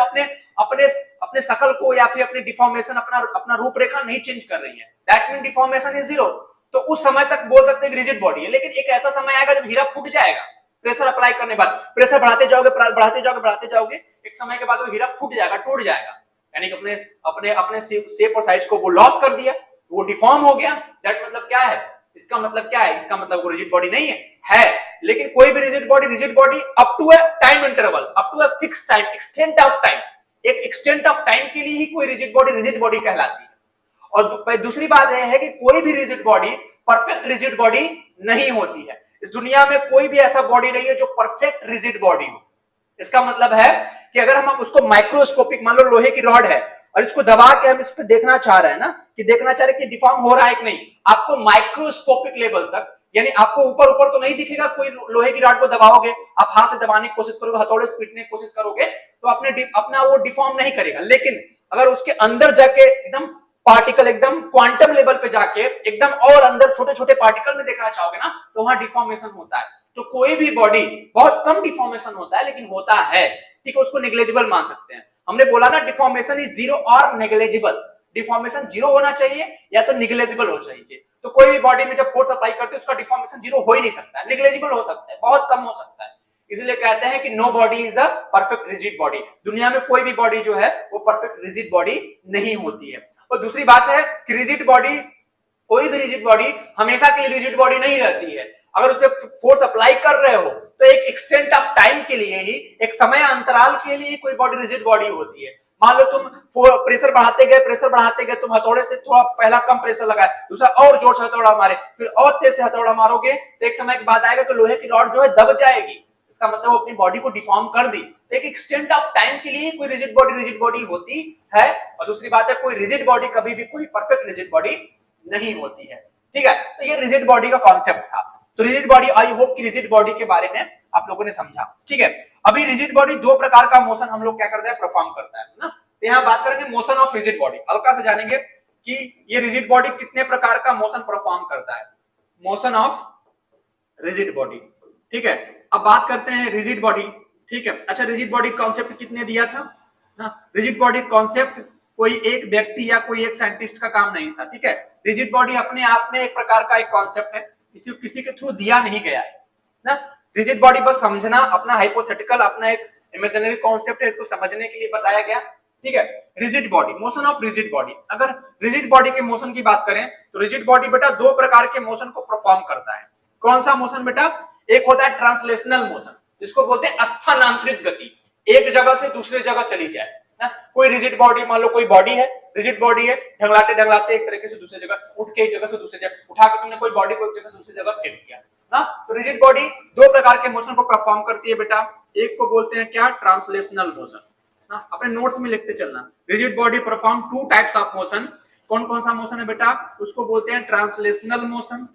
S1: अपने शकल को या फिर अपने डिफॉर्मेशन, अपना रूपरेखा नहीं चेंज कर रही है, that mean deformation is zero. तो उस समय तक बोल सकते हैं रिजिड बॉडी है। लेकिन एक ऐसा समय आएगा जब हीरा फूट जाएगा, प्रेशर अप्लाई करने के बाद प्रेशर बढ़ाते जाओगे, एक समय के बाद वो हीरा फूट जाएगा, टूट जाएगा, यानी कि अपने शेप और साइज को वो लॉस कर दिया, वो डिफॉर्म हो गया। दैट मतलब क्या है? इसका मतलब क्या है? इसका मतलब वो रिजिड बॉडी नहीं है। लेकिन कोई भी rigid body up to a time interval, up to a fix time, extent of time, एक एक्सटेंट ऑफ टाइम के लिए ही कोई रिजिड बॉडी कहलाती है। और दूसरी बात यह है कि कोई भी rigid body perfect rigid body नहीं होती है। इस दुनिया में कोई भी ऐसा बॉडी नहीं है जो परफेक्ट रिजिड बॉडी हो। इसका मतलब है कि अगर हम उसको माइक्रोस्कोपिक, मान लो लोहे की रॉड है और इसको दबा के हम इस पे देखना चाह रहे हैं ना, कि देखना चाह रहे हैं कि डिफॉर्म हो रहा है कि नहीं, आपको माइक्रोस्कोपिक लेवल तक, यानी आपको ऊपर तो नहीं दिखेगा। कोई लोहे की रॉड को दबाओगे, आप हाथ से दबाने की कोशिश करोगे, हथौड़े से पीटने की कोशिश करोगे, तो अपना वो डिफॉर्म नहीं करेगा। लेकिन अगर उसके अंदर जाके एकदम पार्टिकल, एकदम क्वांटम लेवल पे जाके एकदम और अंदर छोटे छोटे पार्टिकल में देखना चाहोगे ना, तो वहां डिफॉर्मेशन होता है। तो कोई भी बॉडी बहुत कम डिफॉर्मेशन होता है, लेकिन होता है, ठीक है, उसको नेग्लेजिबल मान सकते हैं। हमने बोला ना डिफॉर्मेशन इज जीरो और नेग्लेजिबल, डिफॉर्मेशन जीरो होना चाहिए या तो नेग्लेजिबल हो चाहिए। तो कोई भी बॉडी में जब फोर्स अप्लाई करते हैं उसका डिफॉर्मेशन जीरो हो ही नहीं सकता है, नेग्लेजिबल हो सकता है, बहुत कम हो सकता है। इसलिए कहते हैं कि no body is a perfect rigid body. दुनिया में कोई भी बॉडी जो है वो परफेक्ट रिजिड बॉडी नहीं होती है। और दूसरी बात है कि रिजिड बॉडी, कोई भी रिजिड बॉडी हमेशा के लिए रिजिड बॉडी नहीं रहती है। अगर उस पर फोर्स अप्लाई कर रहे हो तो एक एक्सटेंट ऑफ टाइम के लिए ही, एक समय अंतराल के लिए कोई बॉडी रिजिड बॉडी होती है। मान लो तुम प्रेशर बढ़ाते गए, तुम हथौड़े से थोड़ा पहला कम प्रेशर लगाए, दूसरा और जोर से हथौड़ा मारे, फिर और तेज से हथौड़ा मारोगे, तो एक समय के बाद आएगा कि लोहे की रॉड जो है दब जाएगी। इसका मतलब वो अपनी बॉडी को डिफॉर्म कर दी। एक एक्सटेंट ऑफ टाइम के लिए कोई रिजिड बॉडी होती है। और दूसरी बात है, कोई रिजिड बॉडी कभी भी कोई परफेक्ट रिजिड बॉडी नहीं होती है, ठीक है। तो ये रिजिड बॉडी का कॉन्सेप्ट था। तो रिजिड बॉडी, आई होप कि रिजिड बॉडी के बारे में आप लोगों ने समझा, ठीक है। अभी रिजिड बॉडी दो प्रकार का मोशन हम लोग क्या करते हैं, परफॉर्म करता है ना। तो यहाँ बात करेंगे मोशन ऑफ रिजिड बॉडी, हल्का से जानेंगे कि ये रिजिड बॉडी कितने प्रकार का मोशन परफॉर्म करता है, मोशन ऑफ रिजिड बॉडी, ठीक है। अब बात करते हैं रिजिड बॉडी, ठीक है। अच्छा, रिजिड बॉडी कॉन्सेप्ट कितने दिया था ना, रिजिड बॉडी कॉन्सेप्ट कोई एक व्यक्ति या कोई एक साइंटिस्ट का काम नहीं था, ठीक है। रिजिड बॉडी अपने आप में एक प्रकार का एक कॉन्सेप्ट है, इसे किसी के थ्रू दिया नहीं गया है ना। रिजिड बॉडी बस समझना, अपना हाइपोथेटिकल, अपना एक इमेजिनरी कॉन्सेप्ट है, इसको समझने के लिए बताया गया, ठीक है। Rigid body, motion of rigid body. अगर रिजिड बॉडी के मोशन की बात करें तो रिजिड बॉडी बेटा दो प्रकार के मोशन को परफॉर्म करता है। कौन सा मोशन बेटा, एक होता है ट्रांसलेशनल मोशन, जिसको बोलते हैं स्थानांतरित गति, एक जगह से दूसरे जगह चली जाए ना। कोई रिजिड बॉडी, मान लो कोई बॉडी है, रिजिड बॉडी है, ढंगलाते ढंगलाते एक तरीके से दूसरी जगह उठ के, एक जगह से दूसरी जगह उठा के तुमने कोई बॉडी को एक जगह से दूसरी जगह फेंक दिया ना। तो रिजिड बॉडी दो प्रकार के मोशन को परफॉर्म करती है बेटा, एक को बोलते हैं क्या, ट्रांसलेशनल मोशन ना। अपने नोट्स में लिखते चलना, rigid body perform two types of motion. कौन कौन सा मोशन है बेटा, उसको बोलते हैं ट्रांसलेशनल मोशन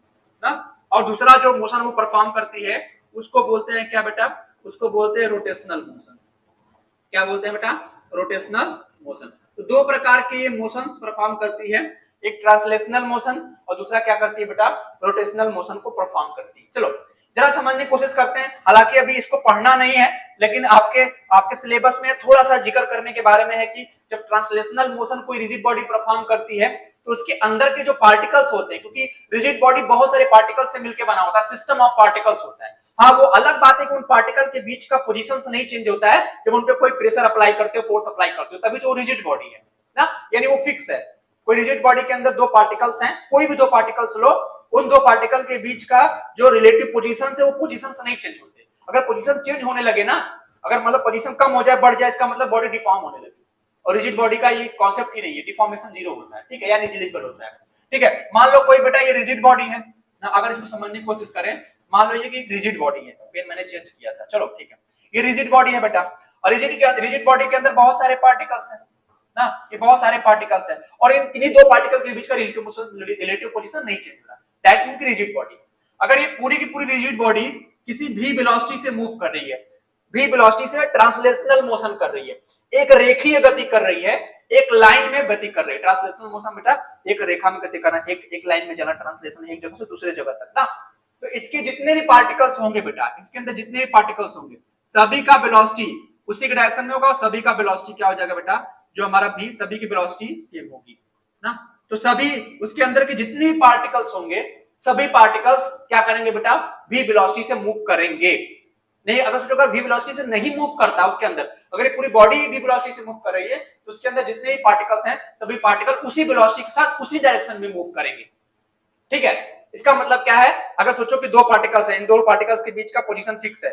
S1: ना, और दूसरा जो मोशन वो परफॉर्म करती है उसको बोलते हैं क्या बेटा, उसको बोलते हैं रोटेशनल मोशन। क्या बोलते हैं बेटा, रोटेशनल मोशन। तो दो प्रकार के ये मोशंस परफॉर्म करती है, एक ट्रांसलेशनल मोशन और दूसरा क्या करती है बेटा, रोटेशनल मोशन को परफॉर्म करती है। चलो जरा समझने की कोशिश करते हैं, हालांकि अभी इसको पढ़ना नहीं है, लेकिन आपके सिलेबस में थोड़ा सा जिक्र करने के बारे में है कि जब ट्रांसलेशनल मोशन कोई रिजिड बॉडी परफॉर्म करती है तो उसके अंदर के जो पार्टिकल्स होते हैं, क्योंकि रिजिड बॉडी बहुत सारे पार्टिकल्स से मिलकर बना होता है, सिस्टम ऑफ पार्टिकल्स होता है। हाँ, वो अलग बात है कि उन पार्टिकल के बीच का पोजीशन नहीं चेंज होता है, जब उन पे कोई प्रेशर अप्लाई करते हो, फोर्स अप्लाई करते हो, तभी तो रिजिड बॉडी है ना, यानी वो फिक्स है। कोई रिजिड बॉडी के अंदर दो पार्टिकल्स हैं, कोई भी दो पार्टिकल्स लो, उन दो पार्टिकल के बीच का जो रिलेटिव पोजीशन है वो पोजीशन नहीं चेंज होते। अगर पोजीशन चेंज होने लगे ना, अगर मतलब पोजीशन कम हो जाए, बढ़ जाए, इसका मतलब बॉडी डिफॉर्म होने लगे। और रिजिड बॉडी का ये कॉन्सेप्ट ही नहीं है, डिफॉर्मेशन जीरो होता है, ठीक है, यानी निजिलेबल होता है, ठीक है। मान लो कोई बेटा ये रिजिड बॉडी है ना, अगर इसको समझने की कोशिश करें, मान लो ये कि रिजिड बॉडी है, पेन मैंने चेंज किया था, चलो ठीक है, ये रिजिड बॉडी है बेटा, और रिजिड बॉडी के अंदर बहुत सारे पार्टिकल्स हैं ना, ये बहुत सारे पार्टिकल्स हैं, और इन्हीं दो पार्टिकल के बीच का रिलेटिव पोजीशन नहीं चेंज हो रहा, दैट मींस रिजिड बॉडी। अगर ये पूरी की पूरी रिजिड बॉडी किसी भी वेलोसिटी से मूव कर रही है, भी वेलोसिटी से ट्रांसलेशनल मोशन कर रही है, एक रेखीय गति कर रही है, एक लाइन में गति कर रही है। ट्रांसलेशनल मोशन बेटा एक रेखा में गति करना, एक लाइन में जाना, ट्रांसलेशन एक जगह से दूसरे जगह तक ना। तो इसके जितने भी पार्टिकल्स होंगे बेटा, इसके अंदर जितने भी पार्टिकल्स होंगे, सभी का वेलोसिटी उसी के डायरेक्शन में होगा, और सभी का वेलोसिटी क्या हो जाएगा बेटा, जो हमारा भी, सभी की वेलोसिटी सेम होगी ना। तो सभी उसके अंदर के जितने भी पार्टिकल्स होंगे, सभी पार्टिकल्स क्या करेंगे बेटा, v वेलोसिटी से मूव करेंगे। नहीं, अगर सोचो अगर v वेलोसिटी से नहीं मूव करता उसके अंदर, अगर ये पूरी बॉडी v वेलोसिटी से मूव कर रही है, तो उसके अंदर जितने भी पार्टिकल्स हैं, सभी पार्टिकल उसी वेलोसिटी के साथ उसी डायरेक्शन में मूव करेंगे, ठीक है। इसका मतलब क्या है, अगर सोचो कि दो पार्टिकल्स हैं, इन दो पार्टिकल्स के बीच का पोजीशन फिक्स है,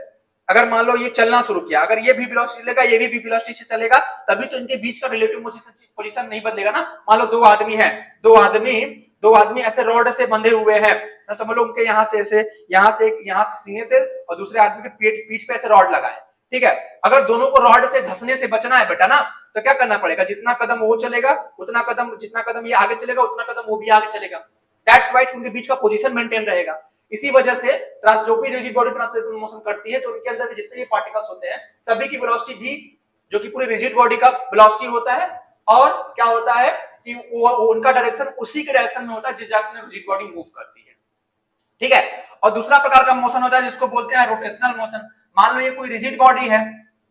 S1: अगर मान लो ये चलना शुरू किया, अगर ये भी वेलोसिटी चलेगा, ये भी वेलोसिटी से चलेगा, तभी तो इनके बीच का रिलेटिव पोजीशन नहीं बदलेगा ना। मान लो दो आदमी हैं, दो आदमी ऐसे रॉड से बंधे हुए हैं ना, समझ लो उनके यहाँ से सीने से, और दूसरे आदमी के पीठ पे ऐसे रॉड लगा है, ठीक है। अगर दोनों को रॉड से धंसने से बचना है बेटा ना, तो क्या करना पड़ेगा, जितना कदम वो चलेगा जितना कदम ये आगे चलेगा, उतना कदम वो भी आगे चलेगा। दैट्स व्हाई उनके बीच का पोजीशन मेंटेन रहेगा। इसी वजह से जो भी रिजिड बॉडी ट्रांसलेशनल मोशन करती है, तो उनके अंदर के जितने भी पार्टिकल्स होते हैं, सभी की वेलोसिटी भी, जो कि पूरी रिजिड बॉडी का वेलोसिटी होता है, और क्या होता है कि वो उनका डायरेक्शन उसी के डायरेक्शन में होता है जिस डायरेक्शन में रिजिड बॉडी मूव करती है, ठीक है। और दूसरा प्रकार का मोशन होता है जिसको बोलते हैं रोटेशनल मोशन। मान लो ये कोई रिजिड बॉडी है,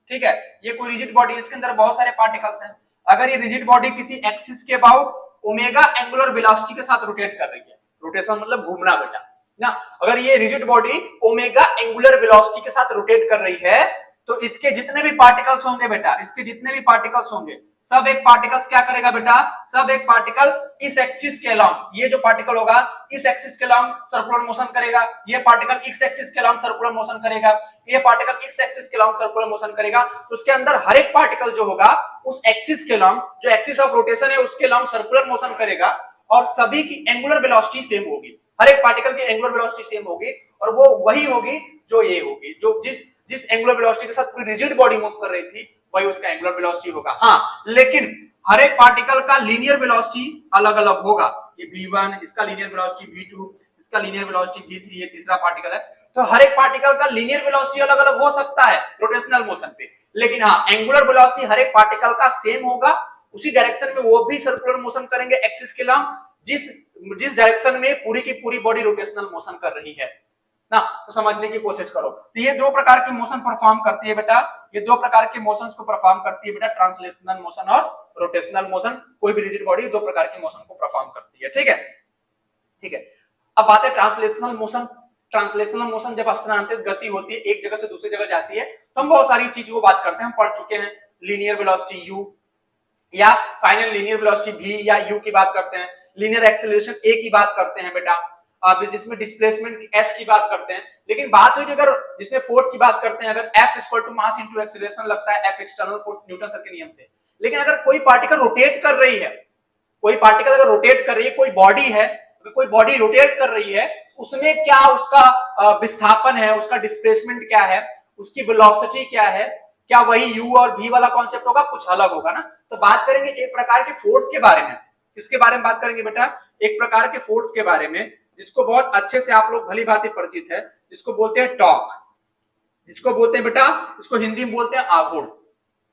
S1: ठीक है, ये कोई रिजिड बॉडी, इसके अंदर बहुत सारे पार्टिकल्स हैं। अगर ये रिजिड बॉडी किसी एक्सिस के अबाउट ओमेगा एंगुलर वेलोसिटी के साथ रोटेट कर रही है, रोटेशन मतलब घूमना बेटा ना, अगर ये rigid body omega angular velocity के साथ रोटेट कर रही है, तो इसके जितने भी पार्टिकल्स होंगे बेटा, इसके जितने भी पार्टिकल्स होंगे, सब एक पार्टिकल्स क्या करेगा बेटा, सब एक पार्टिकल्स इस एक्सिस के अलोंग, ये जो पार्टिकल होगा इस एक्सिस के अलोंग सर्कुलर मोशन करेगा, ये पार्टिकल इस एक्सिस के अलोंग सर्कुलर मोशन करेगा, ये पार्टिकल इस एक्सिस के अलोंग सर्कुलर मोशन करेगा। तो उसके अंदर हर एक पार्टिकल जो होगा उस एक्सिस के अलोंग, जो एक्सिस ऑफ रोटेशन है उसके अलोंग सर्कुलर मोशन करेगा, और सभी की एंगुलर वेलोसिटी सेम होगी, हर एक पार्टिकल की एंगुलर वेलोसिटी सेम होगी, और वो वही होगी जो ये होगी, जो जिस एंगुलर वेलोसिटी के साथ पूरी रिजिड बॉडी मूव कर रही थी, वही उसका एंगुलर वेलोसिटी होगा। हाँ, लेकिन हर एक पार्टिकल का लीनियर वेलोसिटी अलग अलग होगा। ये v1, इसका लीनियर वेलोसिटी v2, इसका लीनियर वेलोसिटी v3, ये तीसरा पार्टिकल है, तो हर एक पार्टिकल का लीनियर वेलोसिटी अलग अलग हो सकता है रोटेशनल मोशन पे, लेकिन हाँ एंगुलर वेलोसिटी हर एक पार्टिकल का सेम होगा, उसी डायरेक्शन में वो भी सर्कुलर मोशन करेंगे एक्सिस के लॉन्ग, जिस जिस डायरेक्शन में पूरी की पूरी बॉडी रोटेशनल मोशन कर रही है ना। तो समझने की कोशिश करो। तो ये दो प्रकार के मोशन परफॉर्म करती है बेटा, ये दो प्रकार के मोशंस को परफॉर्म करती है बेटा, ट्रांसलेशनल मोशन और रोटेशनल मोशन। कोई भी रिजिड बॉडी दो प्रकार के मोशन को परफॉर्म करती है, ठीक है, ठीक है। अब बात है ट्रांसलेशनल मोशन। ट्रांसलेशनल मोशन जब स्थानांतरित गति होती है, एक जगह से दूसरी जगह जाती है, तो हम बहुत सारी चीजों को बात करते हैं, हम पढ़ चुके हैं। लीनियर वेलोसिटी u या फाइनल लीनियर वेलोसिटी v या u की बात करते हैं, लीनियर एक्सेलरेशन a की बात करते हैं बेटा, जिसमें डिस्प्लेसमेंट s की बात करते हैं। लेकिन बात हुई अगर जिसमें फोर्स की बात करते हैं, अगर F equal to mass into acceleration लगता है, F external force Newton sir के नियम से। लेकिन अगर कोई पार्टिकल रोटेट कर रही है, कोई पार्टिकल अगर रोटेट कर रही है, कोई बॉडी है, अगर कोई बॉडी रोटेट कर रही है, उसमें क्या उसका विस्थापन है, उसका डिस्प्लेसमेंट क्या है, उसकी वेलोसिटी क्या है, क्या वही u और v वाला कॉन्सेप्ट होगा, कुछ अलग होगा ना। तो बात करेंगे एक प्रकार के फोर्स के बारे में। किसके बारे में बात करेंगे बेटा? एक प्रकार के फोर्स के बारे में, जिसको बहुत अच्छे से आप लोग भली भांति परिचित है, जिसको बोलते हैं टॉर्क, जिसको बोलते हैं बेटा, इसको हिंदी में बोलते हैं आघूर्ण।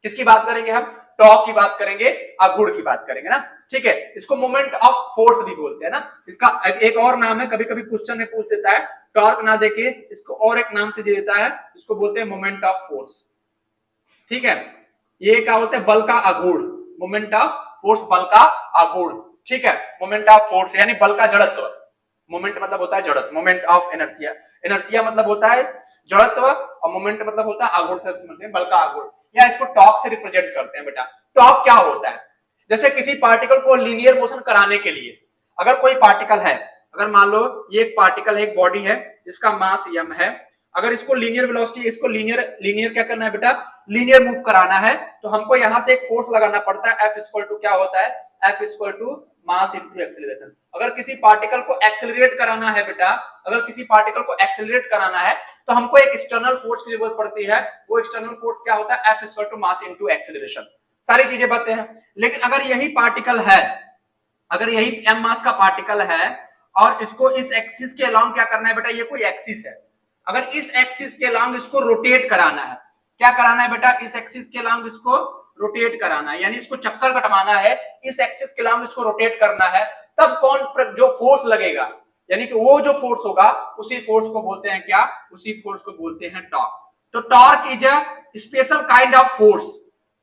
S1: किसकी बात करेंगे हम? टॉर्क की बात करेंगे, आघूर्ण की बात करेंगे ना, ठीक है। इसको मोमेंट ऑफ फोर्स भी बोलते हैं ना। इसका एक और नाम है, कभी कभी क्वेश्चन में पूछ देता है, टॉर्क ना देके इसको और एक नाम से दे देता है, इसको बोलते हैं मोमेंट ऑफ फोर्स, ठीक है। ये क्या बोलते हैं? बल का आघूर्ण, मोमेंट ऑफ फोर्स, बल का आघूर्ण, ठीक है। मोमेंट ऑफ फोर्स यानी बल का जड़त्व। मोमेंट मतलब होता है जड़त्व, मोमेंट ऑफ इनर्शिया, इनर्शिया मतलब होता है जड़त्व, और मोमेंट मतलब होता है आघूर्ण से समझते हैं, बल का आघूर्ण, या इसको टॉर्क से रिप्रेजेंट करते हैं बेटा। टॉर्क क्या होता है? जैसे किसी पार्टिकल को लीनियर मोशन कराने के लिए, अगर कोई पार्टिकल है, अगर मान लो ये एक पार्टिकल है, एक बॉडी है जिसका मास m है, अगर इसको लीनियर वेलोसिटी, इसको लीनियर क्या करना है बेटा? लीनियर मूव कराना है, तो हमको यहां से एक फोर्स लगाना पड़ता है, F इक्वल टू क्या होता है? F equal to mass into acceleration. अगर किसी पार्टिकल को एक्सेलरेट कराना है बेटा, अगर किसी पार्टिकल को एक्सेलरेट कराना है, तो हमको एक एक्सटर्नल फोर्स की जरूरत पड़ती है। वो एक्सटर्नल फोर्स क्या होता है? F equal to mass into acceleration. सारी चीजें बातें हैं। लेकिन अगर यही पार्टिकल है, अगर यही m मास का पार्टिकल है, और इसको इस एक्सिस के अलोंग क्या करना है बेटा? ये कोई एक्सिस है, अगर इस एक्सिस के अलोंग इसको रोटेट कराना है, क्या कराना है बेटा? इस एक्सिस के अलोंग इसको रोटेट कराना है, यानी इसको चक्कर कटवाना है, इस एक्सिस के अलोंग इसको रोटेट करना है, तब कौन जो फोर्स लगेगा, यानी कि वो जो फोर्स होगा, उसी फोर्स को बोलते हैं क्या? उसी फोर्स को बोलते हैं टॉर्क। तो torque is a special kind of force.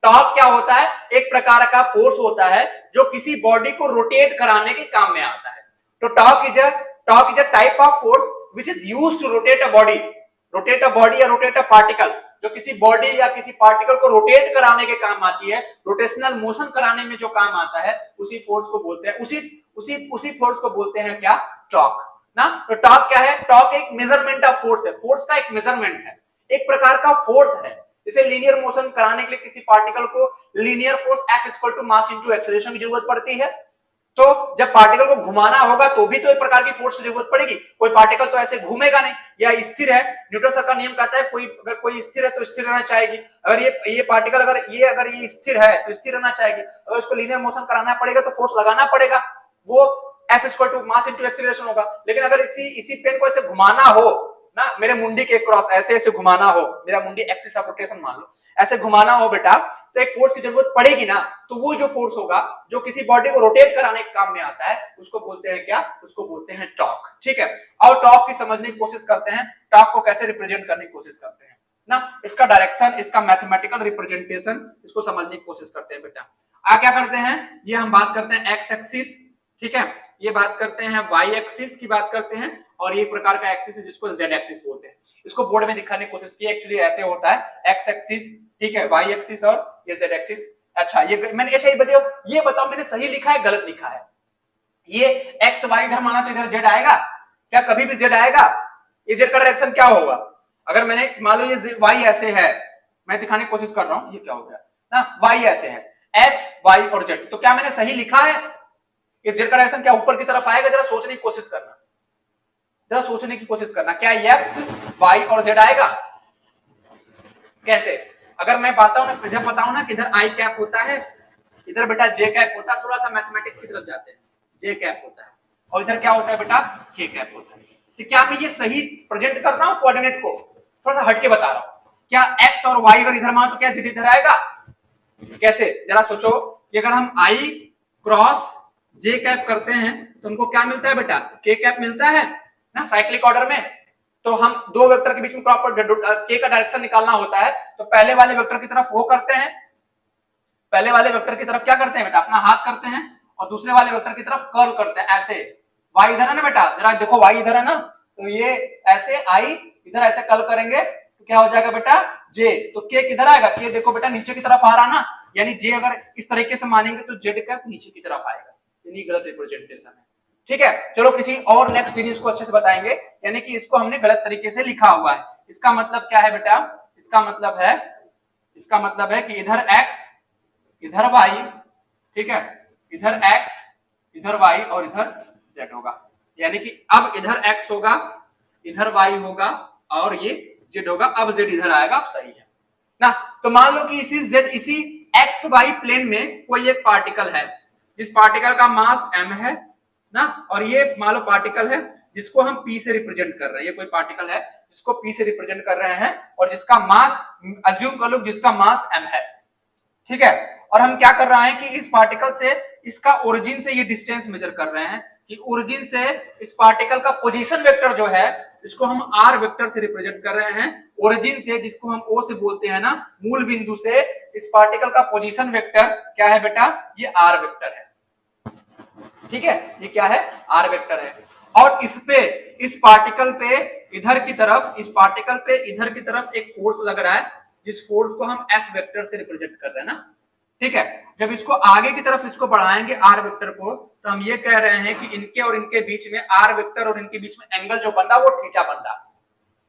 S1: Torque क्या होता है? एक प्रकार का फोर्स होता है जो किसी बॉडी को रोटेट कराने के काम में आता है। तो torque is a type of force which is used to rotate a body या rotate a particle, जो किसी बॉडी या किसी पार्टिकल को रोटेट कराने के काम आती है, रोटेशनल मोशन कराने में जो काम आता है, उसी फोर्स को बोलते हैं, उसी फोर्स को बोलते हैं क्या? टॉर्क ना। तो टॉर्क क्या है? टॉर्क एक मेजरमेंट ऑफ फोर्स है, फोर्स का एक मेजरमेंट है, एक प्रकार का फोर्स है। इसे लीनियर मोशन कराने के लिए किसी पार्टिकल को linear force F equal to mass into acceleration की जरूरत पड़ती है। तो जब पार्टिकल को घुमाना होगा तो भी तो एक प्रकार की फोर्स की जरूरत पड़ेगी। कोई पार्टिकल तो ऐसे घूमेगा नहीं, या स्थिर है, न्यूटन सर का नियम कहता है अगर कोई स्थिर है तो स्थिर रहना चाहेगी। अगर ये पार्टिकल अगर ये स्थिर है तो स्थिर रहना चाहेगी। अगर उसको लीनियर मोशन कराना पड़ेगा तो फोर्स लगाना पड़ेगा, वो F equal to mass into acceleration होगा। लेकिन अगर इसी पेन को ऐसे घुमाना हो ना, मेरे मुंडी के क्रॉस ऐसे घुमाना हो, मेरा मुंडी एक्सिस ऑफ रोटेशन मान लो, ऐसे घुमाना हो बेटा, तो एक फोर्स की जरूरत पड़ेगी ना। तो वो जो फोर्स होगा जो किसी बॉडी को रोटेट कराने के काम में आता है, उसको बोलते हैं क्या? उसको बोलते हैं टॉर्क, ठीक है। और टॉर्क की समझने की कोशिश करते हैं, टॉर्क को कैसे रिप्रेजेंट करने की कोशिश करते हैं ना, इसका डायरेक्शन, इसका मैथमेटिकल रिप्रेजेंटेशन, इसको समझने की कोशिश करते हैं बेटा। क्या करते हैं? ये हम बात करते हैं एक्स एक्सिस, ठीक है, ये बात करते हैं वाई एक्सिस की बात करते हैं, और ये प्रकार का एक्सिस है जिसको जेड एक्सिस बोलते हैं। इसको बोर्ड में दिखाने की कोशिश की, एक्चुअली ऐसे होता है एक्स एक्सिस, ठीक है, वाई एक्सिस और ये जेड एक्सिस। अच्छा, ये मैंने ऐसे ही ये बताओ मैंने सही लिखा है गलत लिखा है? ये एक्स वाई इधर माना तो इधर जेड आएगा क्या? कभी भी जेड आएगा? ये जेड का डायरेक्शन क्या होगा? अगर मैंने मान लो ये वाई ऐसे है, मैं दिखाने की कोशिश कर रहा हूं, ये क्या हो गया ना, वाई ऐसे है, एक्स वाई और जेड, तो क्या मैंने सही लिखा है? ये जेड का डायरेक्शन क्या ऊपर की तरफ आएगा? जरा सोचने की कोशिश करना, जरा सोचने की कोशिश करना, क्या एक्स वाई और जेड आएगा? कैसे? अगर मैं बताऊं ना, इधर बताऊं ना कि इधर आई कैप होता है, इधर बेटा जे कैप होता है, थोड़ा सा मैथमेटिक्स की तरफ जाते हैं, जे कैप होता है, और इधर क्या होता है बेटा? के कैप होता है। तो क्या मैं ये सही प्रेजेंट कर रहा हूं कोऑर्डिनेट को? थोड़ा सा हटके बता रहा हूं। क्या x और y अगर इधर मान तो क्या z इधर आएगा? कैसे, जरा सोचो कि अगर हम i क्रॉस j कैप करते हैं तो हमको क्या मिलता है बेटा? k कैप मिलता है ना साइक्लिक ऑर्डर में। तो हम दो वेक्टर के बीच में k का डायरेक्शन निकालना होता है, तो पहले वाले वेक्टर की तरफ वो करते हैं, पहले वाले वेक्टर की तरफ क्या करते हैं बेटा? अपना हाथ करते हैं, और दूसरे वाले वेक्टर की तरफ कर्ल करते हैं ऐसे। y इधर है ना बेटा, जरा देखो y इधर है ना, तो ये ऐसे i इधर ऐसे कर्ल करेंगे तो क्या हो जाएगा बेटा? j। तो k किधर आएगा? k देखो बेटा नीचे की तरफ आ रहा ना, यानी j अगर इस तरीके से मानेंगे तो z का नीचे की तरफ आएगा, यानी गलत रिप्रेजेंटेशन है। ठीक है, चलो किसी और नेक्स्ट सीरीज को अच्छे से बताएंगे, यानी कि इसको हमने गलत तरीके से लिखा हुआ है। इसका मतलब क्या है बेटा? इसका मतलब है कि इधर x इधर y, ठीक है, इधर x इधर y और इधर z होगा, यानी कि अब इधर x होगा इधर y होगा और ये z होगा। अब z इधर आएगा, अब सही है ना। तो मान लो कि इसी एक्स वाई प्लेन में कोई एक पार्टिकल है, जिस पार्टिकल का मास m है ना, और ये मान लो पार्टिकल है जिसको हम p से रिप्रेजेंट कर रहे हैं। ये कोई पार्टिकल है जिसको p से रिप्रेजेंट कर रहे हैं और जिसका मास अज्यूम कर लो जिसका मास m है, ठीक है। और हम क्या कर रहे हैं कि इस पार्टिकल से इसका ओरिजिन से ये डिस्टेंस मेजर कर रहे हैं कि ओरिजिन से इस पार्टिकल का पोजीशन वेक्टर जो है इसको हम r वेक्टर से रिप्रेजेंट कर रहे हैं। ओरिजिन से, जिसको हम o से बोलते हैं ना, मूल बिंदु से इस पार्टिकल का पोजीशन वेक्टर क्या है बेटा? ये r वेक्टर है, ठीक है, ये क्या है? r वेक्टर है। और इस पार्टिकल पे इधर की तरफ, इस पार्टिकल पे इधर की तरफ एक फोर्स लग रहा है, जिस फोर्स को हम f वेक्टर से रिप्रेजेंट कर रहे हैं ना, ठीक है। जब इसको आगे की तरफ इसको बढ़ाएंगे r वेक्टर को, तो हम ये कह रहे हैं कि इनके और इनके बीच में r वेक्टर और इनके बीच में एंगल जो बन रहा वो थीटा बन रहा,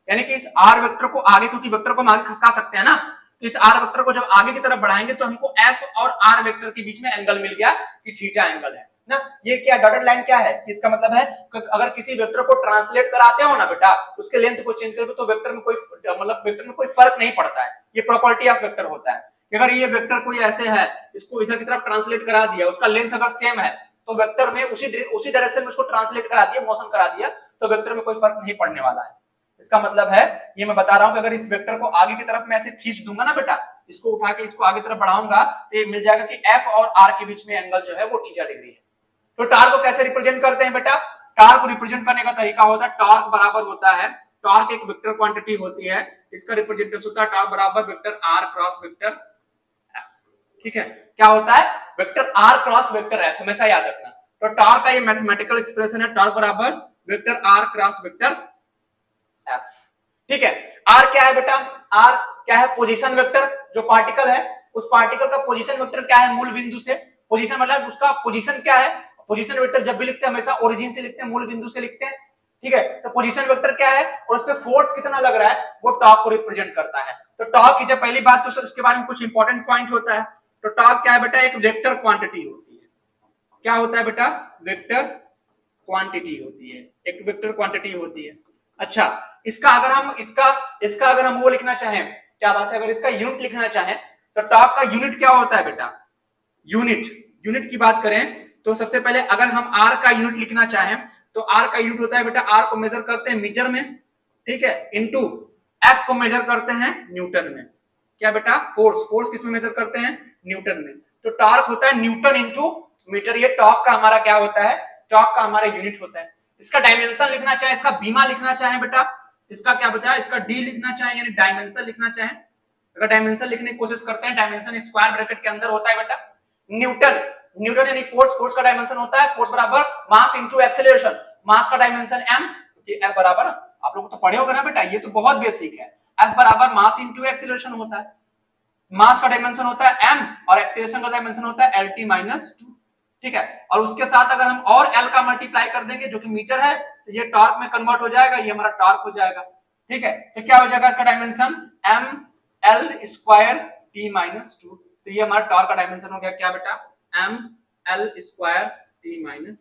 S1: यानी कि इस r वेक्टर को आगे, क्योंकि वेक्टर को हम आगे खसका सकते हैं ना, तो इस r वेक्टर को जब आगे की तरफ बढ़ाएंगे तो हमको f और r वेक्टर के बीच में एंगल मिल गया कि थीटा एंगल है ना। ये क्या डॉटेड लाइन क्या है? इसका मतलब है अगर किसी वेक्टर को ट्रांसलेट कराते हो ना बेटा, उसके लेंथ को चेंज करके, तो वेक्टर में कोई मतलब वेक्टर में कोई फर्क नहीं पड़ता है। ये प्रॉपर्टी ऑफ वेक्टर होता है। अगर ये वेक्टर कोई ऐसे है, इसको इधर की तरफ ट्रांसलेट करा दिया, उसका लेंथ अगर सेम है, तो वेक्टर में उसी डायरेक्शन में उसको ट्रांसलेट करा दिया, मोशन करा दिया, तो वेक्टर में कोई फर्क नहीं पड़ने वाला है। इसका मतलब है, ये मैं बता रहा हूं कि अगर इस वेक्टर को आगे की तरफ मैं ऐसे खींच दूंगा ना बेटा, इसको उठा के इसको आगे तरफ बढ़ाऊंगा, तो ये मिल जाएगा कि f और r के बीच में एंगल जो है वो थीटा डिग्री है। तो टार्क को कैसे रिप्रेजेंट करते हैं बेटा? टार्क को रिप्रेजेंट करने का तरीका होता है, टॉर्क बराबर होता है, टॉर्क एक वेक्टर क्वांटिटी होती है, इसका रिप्रेजेंटेशन होता है टॉर्क बराबर vector r cross vector f, ठीक है। क्या होता है? Vector r cross vector f, हमेशा याद रखना। तो टॉर्क का ये मैथमेटिकल एक्सप्रेशन है, टॉर्क बराबर vector r cross vector f, ठीक है। r क्या है बेटा? r क्या है? Position vector. जो पार्टिकल है उस पार्टिकल का पोजीशन वेक्टर क्या है? मूल बिंदु से। पोजीशन मतलब उसका पोजीशन क्या है? पोजीशन वेक्टर जब भी लिखते हैं हमेशा ओरिजिन से लिखते हैं, मूल बिंदु से लिखते हैं, ठीक है। तो पोजीशन वेक्टर क्या है और उस पे फोर्स कितना लग रहा है, वो टॉर्क को रिप्रेजेंट करता है। तो टॉर्क की जब पहली बात, तो उसके बारे में कुछ इंपॉर्टेंट पॉइंट होता है। तो टॉर्क क्या है बेटा? एक वेक्टर क्वांटिटी होती है। क्या होता है बेटा? वेक्टर क्वांटिटी होती है, एक वेक्टर क्वांटिटी होती है। अच्छा, इसका अगर हम वो लिखना चाहें, क्या बात है, अगर इसका यूनिट लिखना चाहें तो टॉर्क का यूनिट क्या होता है बेटा? यूनिट की बात करें तो सबसे पहले अगर हम r का यूनिट लिखना चाहें तो r का यूनिट होता है बेटा, r को मेजर करते हैं मीटर में, ठीक है, इनटू f को मेजर करते हैं न्यूटन में। क्या बेटा? फोर्स किस में मेजर करते हैं? न्यूटन में। तो टॉर्क होता है न्यूटन इनटू मीटर। ये टॉर्क का हमारा क्या होता है? टॉर्क का हमारा यूनिट होता है। इसका डायमेंशन लिखना चाहे, इसका बीमा लिखना चाहे बेटा, इसका क्या बचा? इसका डी लिखना चाहे यानी डायमेंशन लिखना चाहे, अगर डायमेंशन लिखने की कोशिश करते हैं, डायमेंशन स्क्वायर ब्रैकेट के अंदर होता है बेटा। न्यूटन यानी फोर्स का डायमेंशन होता है फोर्स बराबर मास इनटू एक्सेलरेशन। मास का डायमेंशन m, क्योंकि f बराबर, आप लोग तो पढ़े होंगे ना बेटा, ये तो बहुत बेसिक है, f बराबर मास इनटू एक्सेलरेशन होता है। मास का डायमेंशन होता है m और एक्सेलरेशन का डायमेंशन होता है lt-2, ठीक है। और उसके साथ अगर हम और l का मल्टीप्लाई कर देंगे जो कि मीटर है, तो ये टॉर्क में कन्वर्ट हो जाएगा, ये हमारा टॉर्क हो जाएगा, ठीक है। तो क्या हो जाएगा इसका dimension? m l square t-2। तो ये हमारा टॉर्क का डायमेंशन हो गया क्या बेटा? m l स्क्वायर t-2,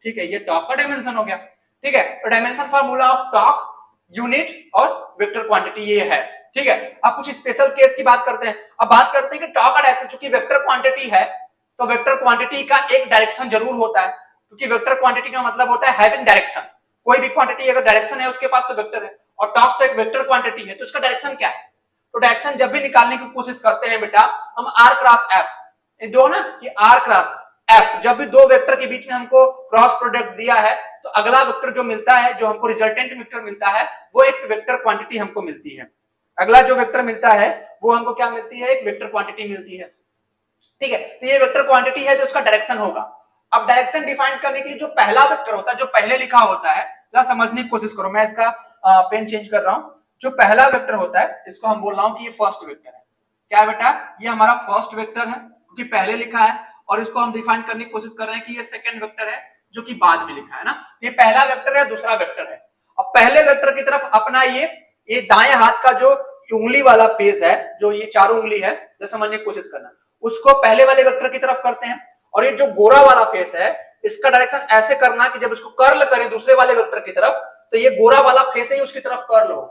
S1: ठीक है, ये टॉर्क का डायमेंशन हो गया, ठीक है। तो dimension formula of torque, unit और वेक्टर क्वांटिटी ये है, ठीक है। अब कुछ स्पेशल केस की बात करते हैं। अब बात करते हैं कि टॉर्क का डायरेक्शन, चूंकि वेक्टर क्वांटिटी है तो वेक्टर क्वांटिटी का एक डायरेक्शन जरूर होता है, क्योंकि वेक्टर क्वांटिटी का मतलब होता है हैविंग डायरेक्शन। कोई भी क्वांटिटी अगर डायरेक्शन है उसके पास तो वेक्टर है, और टॉर्क तो एक वेक्टर क्वांटिटी है, तो इसका डायरेक्शन क्या है? तो डायरेक्शन जब भी निकालने की कोशिश करते हैं बेटा हम r क्रॉस f, दो ना कि r क्रॉस f, जब भी दो वेक्टर के बीच में हमको क्रॉस प्रोडक्ट दिया है तो अगला वेक्टर जो मिलता है, जो हमको रिजल्टेंट वेक्टर मिलता है, वो एक वेक्टर क्वांटिटी हमको मिलती है। अगला जो वेक्टर मिलता है वो हमको क्या मिलती है? एक वेक्टर क्वांटिटी मिलती है। ठीक है, तो ये वेक्टर क्वांटिटी है जो उसका डायरेक्शन होगा। अब डायरेक्शन डिफाइन करने के लिए जो पहला वेक्टर होता है, जो पहले लिखा होता है, जरा समझने की कोशिश करो, मैं इसका पेन चेंज कर रहा हूं। जो पहला वेक्टर होता है इसको हम बोल रहा हूं कि ये फर्स्ट वेक्टर है। क्या है बेटा? ये हमारा फर्स्ट वेक्टर है क्योंकि पहले लिखा है, और इसको हम डिफाइन करने की कोशिश कर रहे हैं कि ये सेकंड वेक्टर है जो कि बाद में लिखा है ना। ये पहला वेक्टर है, दूसरा वेक्टर है। अब पहले वेक्टर की तरफ अपना ये दाएं हाथ का जो उंगली वाला फेस है, जो ये चारों उंगली है, जैसे समझने की कोशिश करना, उसको पहले वाले वेक्टर की तरफ करते हैं। और ये जो गोरा वाला फेस है इसका डायरेक्शन ऐसे करना कि जब इसको कर्ल करें दूसरे वाले वेक्टर की तरफ तो ये गोरा वाला फेस है उसकी तरफ कर्ल हो,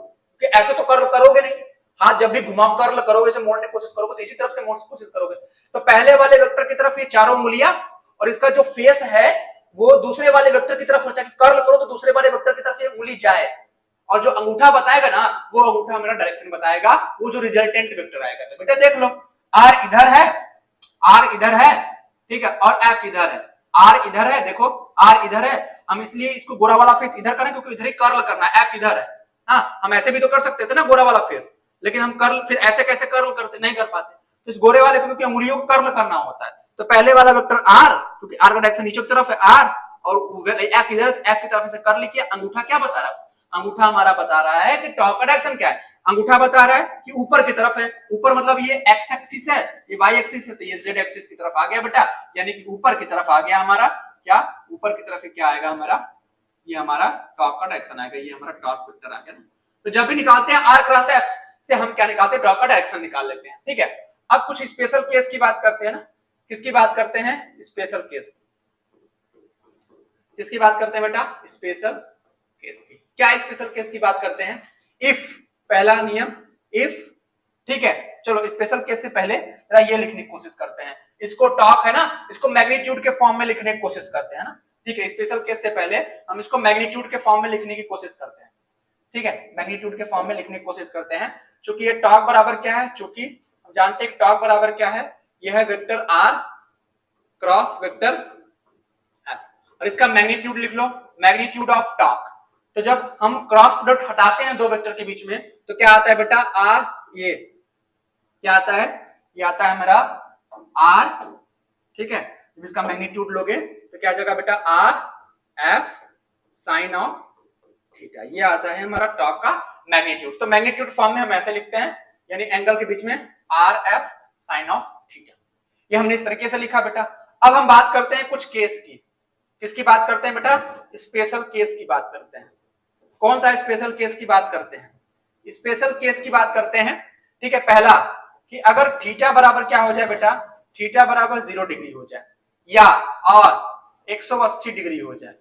S1: क्योंकि ऐसे तो कर्ल करोगे नहीं, हाथ जब भी घुमा कर्ल करोगे, इसे मोड़ने की कोशिश करोगे तो इसी तरफ से मोड़ने की कोशिश करोगे। तो पहले वाले वेक्टर की तरफ ये चारों उंगलियां और इसका जो फेस है वो दूसरे वाले वेक्टर की तरफ होता है, कर्ल करो तो दूसरे वाले वेक्टर की तरफ ये उंगली जाए, और जो अंगूठा बताएगा ना वो अंगूठा मेरा डायरेक्शन बताएगा, वो जो रिजल्टेंट वेक्टर आएगा। तो बेटा देख लो, आर इधर है, आर इधर है, ठीक है, और एफ इधर है, आर इधर है, देखो आर इधर है, हम इसलिए इसको गोरा वाला फेस इधर करें क्योंकि इधर ही कर्ल करना है, एफ इधर है। हाँ, हम ऐसे भी तो कर सकते थे ना गोरा वाला फेस, लेकिन हम कर्ल फिर ऐसे कैसे कर्ल करते, नहीं कर पाते। तो इस गोरे वाले फेस क्योंकि अंगुलियों को कर्ल करना होता है, तो पहले वाला वेक्टर आर, क्योंकि आर का डायरेक्शन नीचे की तरफ है आर, और एफ इधर, एफ की तरफ से कर्ल किया। अंगूठा क्या बता रहा है? अंगूठा हमारा बता रहा है कि टॉप का डायरेक्शन क्या है। अंगूठा बता रहा है कि ऊपर की तरफ है, ऊपर मतलब ये एक्स एक्सिस है, ये वाई एक्सिस है, तो ये जेड एक्सिस की तरफ आ गया बेटा, यानी कि ऊपर की तरफ आ गया हमारा क्या, ऊपर की तरफ क्या आएगा हमारा, ये हमारा टॉप का डायरेक्शन आएगा, ये हमारा टॉप वेक्टर आ गया ना। तो जब भी निकालते हैं आर क्रॉस एफ से हम क्या निकालते हैं? टॉप का डायरेक्शन निकाल लेते हैं। ठीक है, अब कुछ स्पेशल केस की बात करते हैं ना। किसकी बात करते हैं? Special case. किसकी बात करते हैं बेटा? स्पेशल केस की। क्या स्पेशल केस की बात करते हैं? इफ, पहला नियम इफ, ठीक है। चलो स्पेशल केस से पहले जरा ये लिखने की कोशिश करते हैं, इसको टॉप है ना, इसको मैग्नीट्यूड के फॉर्म में लिखने की कोशिश करते हैं ना। ठीक है, स्पेशल केस से पहले हम इसको मैग्नीट्यूड के फॉर्म में लिखने की कोशिश करते हैं। ठीक है, मैग्नीट्यूड के फॉर्म में लिखने की कोशिश करते हैं। चूंकि ये टॉक बराबर क्या है, चूंकि हम जानते हैं टॉक बराबर क्या है, यह है vector R cross vector F, और इसका मैग्नीट्यूड लिख लो, मैग्नीट्यूड ऑफ टॉक। तो जब हम क्रॉस प्रोडक्ट हटाते हैं दो वेक्टर के बीच में तो क्या आता है बेटा? आर, ये क्या आता है? ये आता है हमारा आर, ठीक है। जब इसका मैग्नीट्यूड लोगे तो क्या आ जाएगा बेटा? R F sine of theta, ये आता है हमारा टॉक का मैग्नीट्यूड। तो मैग्नीट्यूड फॉर्म में हम ऐसे लिखते हैं, यानी एंगल के बीच में R F sine of theta, ये हमने इस तरीके से लिखा बेटा। अब हम बात करते हैं कुछ केस की। किसकी बात करते हैं बेटा? स्पेशल केस की बात करते हैं। कौन सा स्पेशल केस की बात करते हैं? स्पेशल केस की बात करते हैं, ठीक है। पहला कि अगर थीटा बराबर क्या हो जाए बेटा? थीटा बराबर 0 डिग्री हो जाए या और 180 डिग्री हो जाए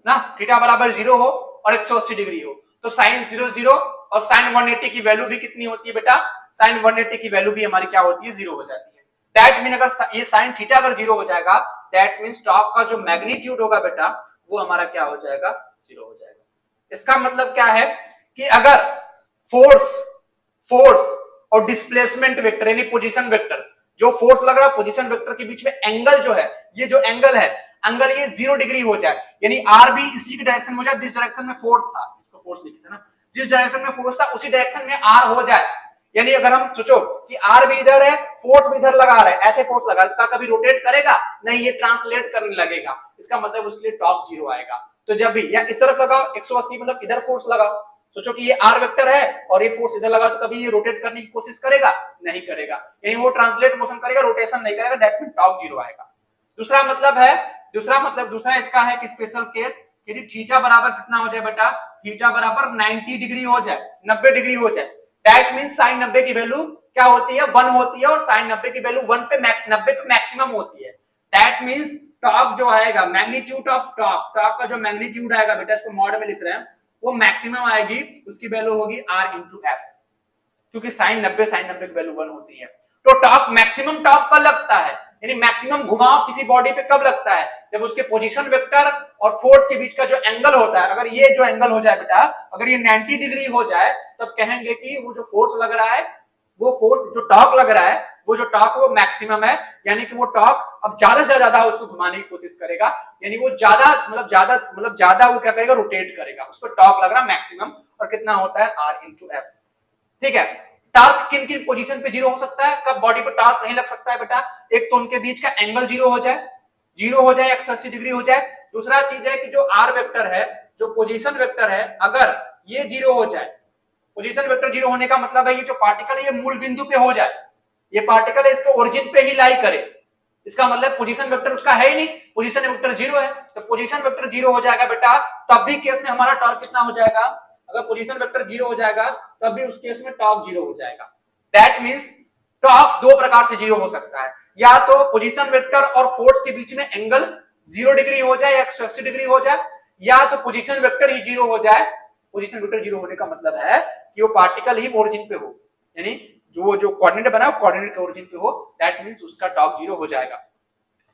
S1: ना, थीटा बराबर 0 हो और 180 डिग्री हो, तो साइन 0 0 और साइन 180 की वैल्यू भी कितनी होती है बेटा? साइन 180 की वैल्यू भी हमारी क्या होती है? 0 हो जाती है। दैट मीन अगर ये साइन थीटा अगर 0 हो जाएगा, दैट मीन्स टॉप का जो मैग्नीट्यूड होगा बेटा वो हमारा क्या हो जाएगा? 0 हो जाएगा। इसका मतलब क्या है कि अगर फोर्स और डिस्प्लेसमेंट वेक्टर यानी पोजीशन वेक्टर, जो फोर्स लग रहा है पोजीशन वेक्टर के बीच में एंगल जो है, ये जो एंगल है, एंगल ये 0 डिग्री हो जाए, यानी आर भी इसी के डायरेक्शन में हो जाए, जिस डायरेक्शन में फोर्स था, इसको फोर्स लिखते हैं ना, जिस डायरेक्शन में फोर्स था उसी डायरेक्शन में आर हो जाए। यानी अगर हम सोचो कि आर भी इधर है, फोर्स भी इधर लगा रहा है, ऐसे फोर्स लगा रहा है, कभी रोटेट करेगा नहीं, ये ट्रांसलेट करने लगेगा, इसका मतलब उसके लिए टॉप 0 आएगा। तो जब भी या इस तरफ लगाओ 180 मतलब इधर फोर्स लगाओ, सोचो कि ये आर वेक्टर है और ये फोर्स इधर लगा, तो कभी ये रोटेट करने की कोशिश करेगा नहीं करेगा, यानी वो ट्रांसलेट मोशन करेगा, रोटेशन नहीं करेगा, दैट मीन टॉप 0 आएगा। दूसरा दूसरा इसका है कि स्पेशल केस यदि थीटा बराबर कितना हो जाए बेटा? थीटा बराबर 90 डिग्री हो जाए, 90 डिग्री हो जाए, दैट मीन साइन 90 की वैल्यू क्या होती है? 1 होती है, और साइन 90 की वैल्यू 1 पे 90 पे मैक्सिमम होती है। दैट मीन्स टॉक जो आएगा, मैग्नीट्यूड ऑफ टॉक का जो मैग्नीट्यूड आएगा बेटा, इसको मॉड में लिख रहे हैं, वो मैक्सिमम आएगी, उसकी वैल्यू होगी आर इंटू एफ, क्योंकि साइन 90 की वैल्यू 1 होती है। तो टॉक मैक्सिमम टॉक का लगता है, यानी मैक्सिमम घुमाव किसी बॉडी पे कब लगता है, जब उसके पोजीशन वेक्टर और फोर्स के बीच का जो एंगल होता है, अगर ये जो एंगल हो जाए बेटा, अगर ये 90 डिग्री हो जाए, तब कहेंगे कि वो जो फोर्स लग रहा है, वो फोर्स जो टॉर्क लग रहा है, वो जो टॉर्क वो मैक्सिमम है, यानी कि वो टॉर्क अब ज्यादा से ज्यादा उसको घुमाने की कोशिश करेगा, यानी वो ज्यादा वो क्या करेगा, रोटेट करेगा, उस पर टॉर्क लग रहा मैक्सिमम, और कितना होता है R इंटू एफ। ठीक है, टॉर्क किन किन पोजीशन पे जीरो हो सकता है, कब बॉडी पे टॉर्क नहीं लग सकता है बेटा, एक तो उनके बीच का एंगल जीरो हो जाए 180 डिग्री हो जाए। दूसरा चीज है कि जो आर वेक्टर है, जो पोजीशन वेक्टर है, अगर ये जीरो हो जाए, पोजीशन वेक्टर जीरो होने का मतलब है ये जो पार्टिकल है ये मूल बिंदु पे हो जाए, ये पार्टिकल है इसके ओरिजिन पे ही लाई करे, इसका मतलब पोजीशन वेक्टर उसका है ही नहीं, पोजीशन वेक्टर जीरो है, तो पोजीशन वेक्टर जीरो हो जाएगा बेटा, तब भी केस में हमारा टॉर्क कितना हो जाएगा, अगर पोजीशन वेक्टर जीरो हो जाएगा तब भी उस केस में टॉर्क जीरो हो जाएगा। दैट मींस टॉर्क दो प्रकार से जीरो हो सकता है, या तो पोजीशन वेक्टर और फोर्स के बीच में एंगल 0 डिग्री हो जाए या 180 डिग्री हो जाए, या तो पोजीशन वेक्टर ही जीरो हो जाए। पोजीशन वेक्टर जीरो होने का मतलब है कि वो पार्टिकल ही ओरिजिन पे हो, यानी जो कोऑर्डिनेट बना कोऑर्डिनेट के ओरिजिन पे हो, दैट मींस उसका टॉर्क जीरो हो जाएगा।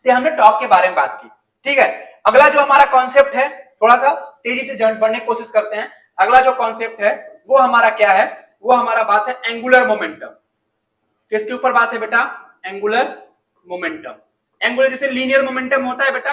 S1: तो हमने टॉर्क के बारे में बात की। ठीक है, अगला जो हमारा कॉन्सेप्ट है, थोड़ा सा तेजी से बढ़ने की कोशिश करते हैं। अगला जो कॉन्सेप्ट है वो हमारा क्या है, वो हमारा बात है एंगुलर मोमेंटम। किसके ऊपर बात है बेटा, एंगुलर मोमेंटम। एंगुलर जैसे लीनियर मोमेंटम होता है बेटा,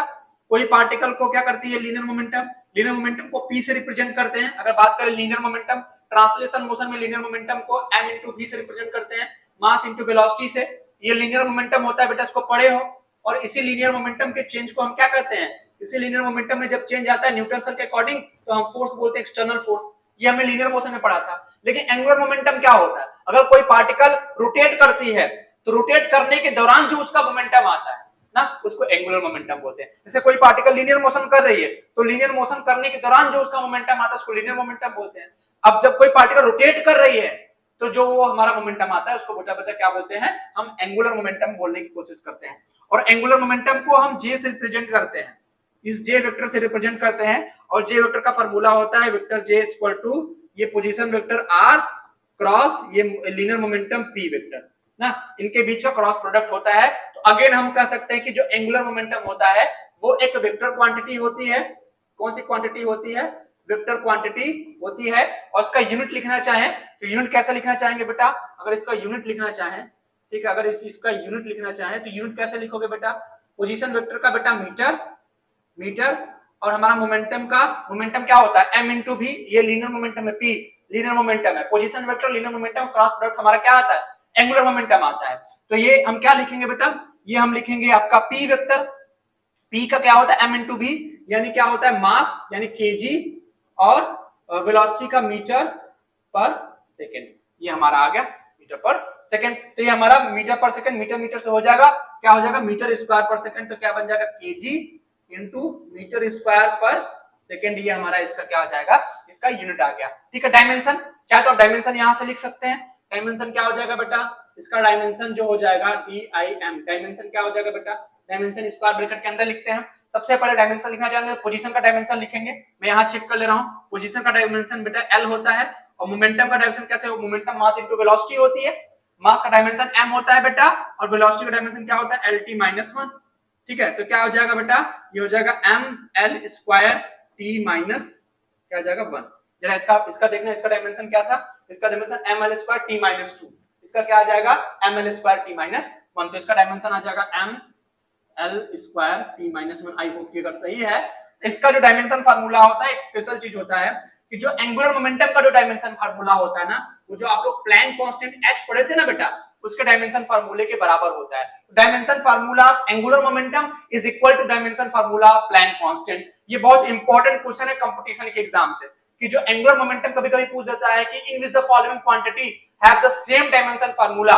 S1: कोई पार्टिकल को क्या करती है लीनियर मोमेंटम को p से रिप्रेजेंट करते हैं। अगर बात करें लीनियर मोमेंटम, ट्रांसलेशन मोशन में लीनियर मोमेंटम को m इंटू v से रिप्रेजेंट करते हैं, मास इंटू वेलोसिटी से। ये लीनियर मोमेंटम होता है बेटा, इसको पढ़े हो। और इसी लीनियर मोमेंटम के चेंज को हम क्या कहते हैं, इसी लीनियर मोमेंटम में जब चेंज आता है न्यूटन के अकॉर्डिंग, तो हम फोर्स बोलते हैं एक्सटर्नल फोर्स। ये हमने लीनियर मोशन में पढ़ा था। लेकिन एंगुलर मोमेंटम क्या होता है, अगर कोई पार्टिकल रोटेट करती है तो रोटेट करने के दौरान जो उसका मोमेंटम आता है ना, उसको एंगुलर मोमेंटम बोलते हैं। जैसे कोई पार्टिकल लीनियर मोशन कर रही है, तो लीनियर मोशन करने के दौरान जो उसका मोमेंटम आता है उसको लीनियर मोमेंटम बोलते हैं। अब जब कोई पार्टिकल रोटेट कर रही है, तो जो वो हमारा मोमेंटम आता है उसको बेटा क्या बोलते हैं, हम एंगुलर मोमेंटम बोलने की कोशिश करते हैं। और एंगुलर मोमेंटम को हम जे से रिप्रेजेंट करते हैं, इस जे वेक्टर से रिप्रेजेंट करते हैं। और जे वेक्टर का फार्मूला होता है वेक्टर जे इक्वल टू ये पोजीशन वेक्टर आर क्रॉस ये लीनियर मोमेंटम पी वेक्टर ना, इनके बीच का क्रॉस प्रोडक्ट होता है। तो अगेन हम कह सकते हैं कि जो एंगुलर मोमेंटम होता है वो एक वेक्टर क्वांटिटी होती है। कौन सी क्वांटिटी होती है, वेक्टर क्वांटिटी होती है। और इसका यूनिट लिखना चाहे तो यूनिट कैसे लिखना चाहेंगे बेटा, अगर इसका यूनिट लिखना चाहे, ठीक है, अगर इसका यूनिट लिखना चाहे तो यूनिट कैसे लिखोगे बेटा, पोजीशन वेक्टर का बेटा मीटर और हमारा मोमेंटम क्या होता है m इंटू भी, ये लीनियर मोमेंटम है, p लीनियर मोमेंटम है, position vector linear momentum cross product हमारा क्या आता है, एंगुलर मोमेंटम आता है। तो ये हम क्या लिखेंगे बेटा, ये हम लिखेंगे आपका p वेक्टर, p का क्या होता है m इंटू भी, यानी क्या होता है मास यानी kg, और वेलोसिटी का मीटर पर सेकेंड, ये हमारा आ गया मीटर पर सेकेंड। तो ये हमारा मीटर पर सेकेंड, मीटर से हो जाएगा क्या हो जाएगा, मीटर स्क्वायर पर सेकेंड, तो क्या बन जाएगा kg इंटू मीटर स्क्वायर पर सेकेंड, ये हमारा इसका क्या हो जाएगा, इसका यूनिट आ गया। ठीक है, डायमेंशन चाहे तो आप डायमेंशन यहां से लिख सकते हैं। डायमेंशन क्या हो जाएगा बेटा, इसका डायमेंशन जो हो जाएगा DIM, डायमेंशन क्या हो जाएगा बेटा, डायमेंशन स्क्वायर ब्रैकेट के अंदर लिखते हैं। सबसे पहले डायमेंशन लिखना चाहेंगे, पोजीशन का डायमेंशन लिखेंगे। मैं यहाँ चेक कर ले रहा हूँ, पोजीशन का डायमेंशन बेटा L होता है, और मोमेंटम का डायमेंशन कैसे, मोमेंटम मास इनटू वेलोसिटी होती है। मास का डायमेंशन m होता है बेटा, और वेलोसिटी का डायमेंशन क्या होता है LT-1। ठीक है, तो क्या हो जाएगा बेटा, ये हो जाएगा ml स्क्वायर t माइनस क्या हो जाएगा 1। जरा इसका देखना, इसका डायमेंशन क्या था, इसका dimension ml square t minus 2, इसका क्या आ जाएगा ml स्क्वायर t माइनस 1, तो इसका डायमेंशन आ जाएगा ml square t minus 1। I hope कि अगर सही है। इसका जो डायमेंशन फार्मूला होता है, एक स्पेशल चीज होता है कि जो एंगुलर मोमेंटम का जो डायमेंशन फार्मूला होता है ना, वो जो आप लोग प्लैंक कांस्टेंट h पढ़े थे ना बेटा, उसके डायमेंशन फार्मूले के बराबर होता है। Dimension formula of angular momentum is equal to dimension formula of Planck constant. ये बहुत इंपॉर्टेंट क्वेश्चन है कंपटीशन के एग्जाम से, कि जो एंगुलर मोमेंटम कभी-कभी पूछ देता है कि in which the following quantity have the same dimension formula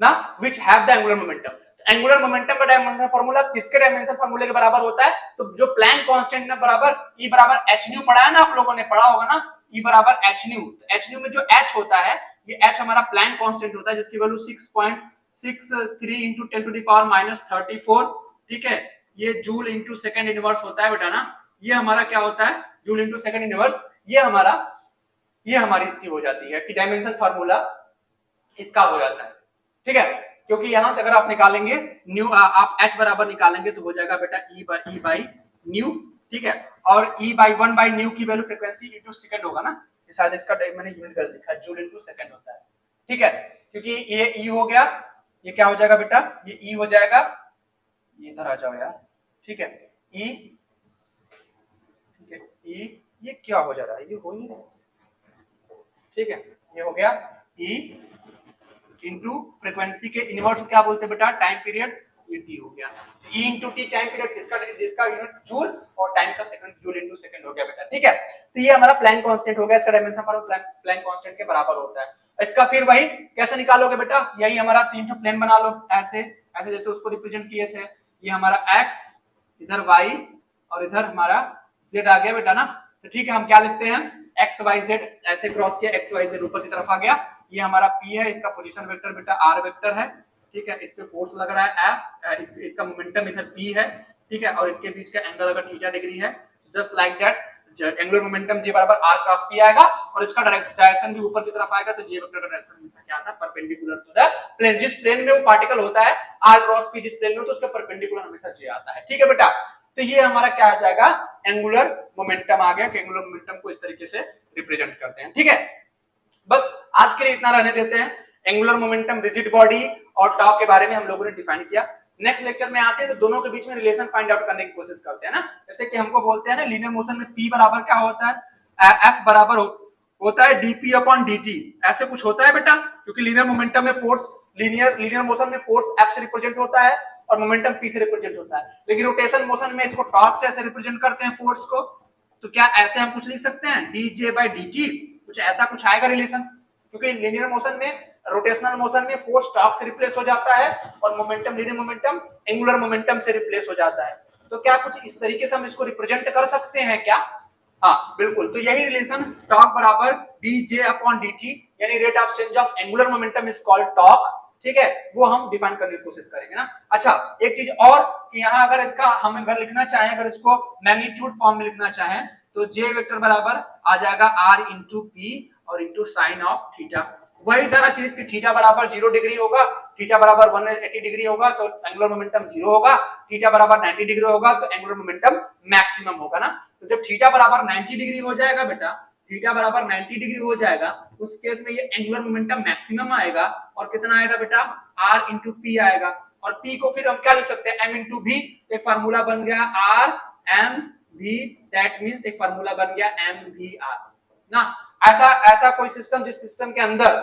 S1: ना which have the angular momentum. Angular momentum का डायमेंशन फार्मूला किसके डायमेंशन फार्मूले के बराबर होता है, तो जो प्लैंक कांस्टेंट ना बराबर E बराबर h पढ़ा है ना, आप लोगों ने पढ़ा होगा ना, E बराबर h न्यू। तो h न्यू में जो h होता है, ये h हमारा प्लैंक कांस्टेंट होता है, जिसकी value 6.63 into 10 to the power -34। ठीक है, ये जूल इंटू सेकंड इनवर्स होता है बेटा ना, ये हमारा क्या होता है, जूल इंटू सेकंड इनवर्स। ये हमारी इसकी हो जाती है कि डायमेंशन फार्मूला इसका हो जाता है। ठीक है, क्योंकि यहां से अगर आप निकालेंगे न्यू, आप h बराबर निकालेंगे तो हो जाएगा बेटा ई बाई न्यू, ठीक है। और ई बाई 1 बाई न्यू की वैल्यू फ्रीक्वेंसी इनटू सेकंड होगा ना, शायद इसका मैंने यूनिट गलत लिखा है, जूल इनटू सेकंड होता है, ठीक है। क्योंकि ये ई हो गया, ये क्या हो जाएगा बेटा, ये ई हो जाएगा, ये इधर आ जाओ यार, ठीक है। ई, ठीक है, ई, ये क्या हो जा रहा है, ये हो नहीं रहा, ठीक है। ये हो गया ई इंटू फ्रीक्वेंसी के इनवर्स क्या बोलते हैं बेटा, टाइम पीरियड, ये टी हो गया। E into T time period, इसका यूनिट जूल और टाइम का सेकंड, जूल इंटू सेकंड हो गया बेटा, ठीक है। तो ये हमारा प्लैंक कांस्टेंट हो गया, इसका डायमेंशन पर प्लैंक कांस्टेंट के बराबर होता है। इसका फिर वही कैसे निकालोगे बेटा, यही हमारा तीन प्लेन बना लो, ऐसे ऐसे जैसे उसको रिप्रेजेंट किए थे। ये हमारा एक्स, इधर वाई और इधर हमारा जेड आ गया बेटा ना। तो ठीक है, हम क्या लिखते हैं, एक्स वाई जेड, ऐसे क्रॉस किया, एक्स वाई जेड ऊपर की तरफ आ गया। ये हमारा पी है, इसका पोजीशन वेक्टर बेटा आर वेक्टर है, ठीक है। इस पे फोर्स लग रहा है एफ, इसका मोमेंटम इधर पी है, ठीक है। और इनके बीच का एंगल अगर थीटा डिग्री है, just like that angular momentum J बराबर आर क्रॉस पी आएगा, और इसका डायरेक्शन भी ऊपर की तरफ आएगा, तो जे वेक्टर का डायरेक्शन हमेशा क्या आता है, परपेंडिकुलर टू द प्लेन। जिस प्लेन में वो पार्टिकल होता है आर क्रॉस पी, जिस प्लेन में, तो उसका परपेंडिकुलर हमेशा जे आता है, ठीक है बेटा। तो ये हमारा क्या आ जाएगा, एंगुलर मोमेंटम आ गया, कि एंगुलर मोमेंटम को इस तरीके से रिप्रेजेंट करते हैं, ठीक है। बस आज के लिए इतना रहने देते हैं। एंगुलर मोमेंटम, रिजिड बॉडी और टॉर्क के बारे में हम लोगों ने डिफाइन किया। नेक्स्ट लेक्चर में आते हैं तो दोनों के बीच में रिलेशन फाइंड आउट करने की कोशिश करते हैं ना। जैसे कि हमको बोलते हैं ना, लीनियर मोशन में P बराबर क्या होता है, F बराबर होता है dP अपॉन dt, ऐसे कुछ होता है बेटा। क्योंकि लीनियर मोमेंटम में फोर्स, लीनियर मोशन में फोर्स F से रिप्रेजेंट होता है और मोमेंटम P से रिप्रेजेंट होता है। लेकिन रोटेशन मोशन में इसको टॉर्क से ऐसे रिप्रेजेंट करते हैं फोर्स को। तो क्या ऐसे हम कुछ लिख सकते हैं, dJ बाई dt, कुछ ऐसा कुछ आएगा रिलेशन। क्योंकि लीनियर मोशन में, रोटेशनल मोशन में फोर्स टॉर्क से रिप्लेस हो जाता है और momentum, linear momentum angular momentum से रिप्लेस हो जाता है। तो क्या कुछ इस तरीके से हम इसको रिप्रेजेंट कर सकते हैं क्या, हाँ बिल्कुल। तो यही रिलेशन टॉर्क बराबर dJ अपॉन dt, यानी rate of change of angular momentum is called torque, ठीक है, वो हम डिफाइन करने की कोशिश करेंगे ना। अच्छा, एक चीज और कि यहाँ अगर इसका हम अगर लिखना चाहें, अगर इसको मैग्नीट्यूड फॉर्म में लिखना चाहें, तो J वेक्टर बराबर आ जाएगा R इंटू P और इंटू साइन ऑफ थीटा। वही सारा चीज कि थीटा बराबर 0 डिग्री होगा, थीटा बराबर 180 डिग्री होगा तो एंगुलर मोमेंटम 0 होगा, थीटा बराबर 90 डिग्री होगा तो एंगुलर मोमेंटम मैक्सिमम होगा ना। तो जब थीटा बराबर 90 डिग्री हो जाएगा बेटा, थीटा बराबर 90 डिग्री हो जाएगा, उस केस में ये एंगुलर मोमेंटम मैक्सिमम आएगा। और कितना आएगा बेटा, R इंटू P आएगा। और P को फिर हम क्या लिख सकते हैं, M इंटू V, एक फार्मूला बन गया R M V, that means एक फार्मूला बन गया MVR ना। ऐसा कोई सिस्टम जिस सिस्टम के अंदर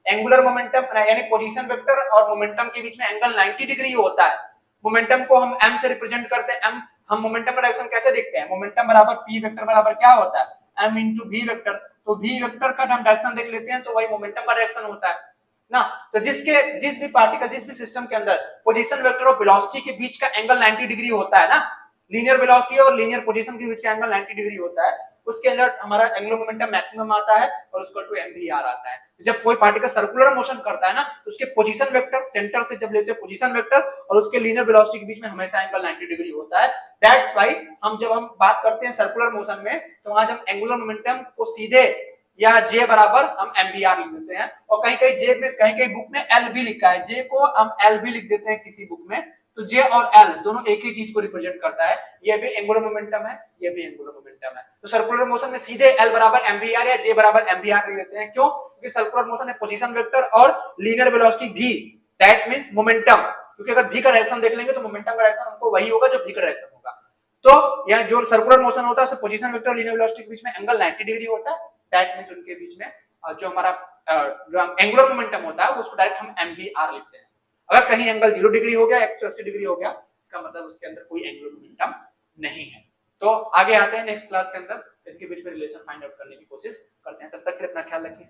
S1: एंगुलर मोमेंटम यानी पोजीशन वेक्टर और मोमेंटम के बीच में एंगल 90 डिग्री होता है, मोमेंटम को हम m से रिप्रेजेंट करते हैं। m, हम मोमेंटम का डायरेक्शन कैसे देखते हैं, मोमेंटम बराबर p वेक्टर बराबर क्या होता है, m इंटू v वेक्टर। तो v वेक्टर का हम डायरेक्शन देख लेते हैं, तो वही मोमेंटम का डायरेक्शन होता है ना। तो जिस भी पार्टिकल, जिस भी सिस्टम के अंदर पोजीशन वेक्टर और वेलोसिटी के बीच का एंगल 90 डिग्री होता है ना, लीनियर वेलोसिटी और लीनियर पोजीशन के बीच का एंगल 90 डिग्री होता है, उसके अंदर हमारा एंगुलर मोमेंटम मैक्सिमम आता है और उसको टू MVR आता है। जब कोई पार्टिकल सर्कुलर मोशन करता है ना, तो उसके पोजीशन वेक्टर, सेंटर से जब लेते हैं पोजीशन वेक्टर और उसके लीनियर वेलोसिटी के बीच में हमेशा एंगल 90 डिग्री होता है। दैट्स व्हाई हम जब हम बात करते हैं सर्कुलर मोशन में, तो वहां जब एंगुलर मोमेंटम को सीधे या J बराबर हम MVR लिख देते हैं। और कहीं J में, कहीं बुक में L भी लिखा है, J को हम L भी लिख देते हैं किसी बुक में। तो J और L दोनों एक ही चीज को रिप्रेजेंट करता है, ये भी एंगुलर मोमेंटम है, ये भी एंगुलर मोमेंटम है। तो सर्कुलर मोशन में सीधे L बराबर MVR या J बराबर MVR लिख देते हैं। क्यों? क्योंकि सर्कुलर मोशन है पोजीशन वेक्टर और linear velocity v, that means momentum. क्योंकि अगर v का डायरेक्शन देख लेंगे तो मोमेंटम का डायरेक्शन हमको वही होगा जो v का डायरेक्शन होगा। तो यह जो सर्कुलर मोशन होता है उससे पोजीशन वेक्टर और लीनियर वेलोसिटी के बीच में एंगल 90 डिग्री होता है, दैट मींस उनके बीच में जो हमारा जो एंगुलर मोमेंटम होता है उसको डायरेक्ट हम MVR लिखते हैं। अगर कहीं एंगल 0 डिग्री हो गया, 180 डिग्री हो गया, इसका मतलब उसके अंदर कोई एंगुलर मोमेंटम नहीं है। तो आगे आते हैं नेक्स्ट क्लास के अंदर, इनके बीच में रिलेशन फाइंड आउट करने की कोशिश करते हैं। तब तक के लिए अपना ख्याल रखिए।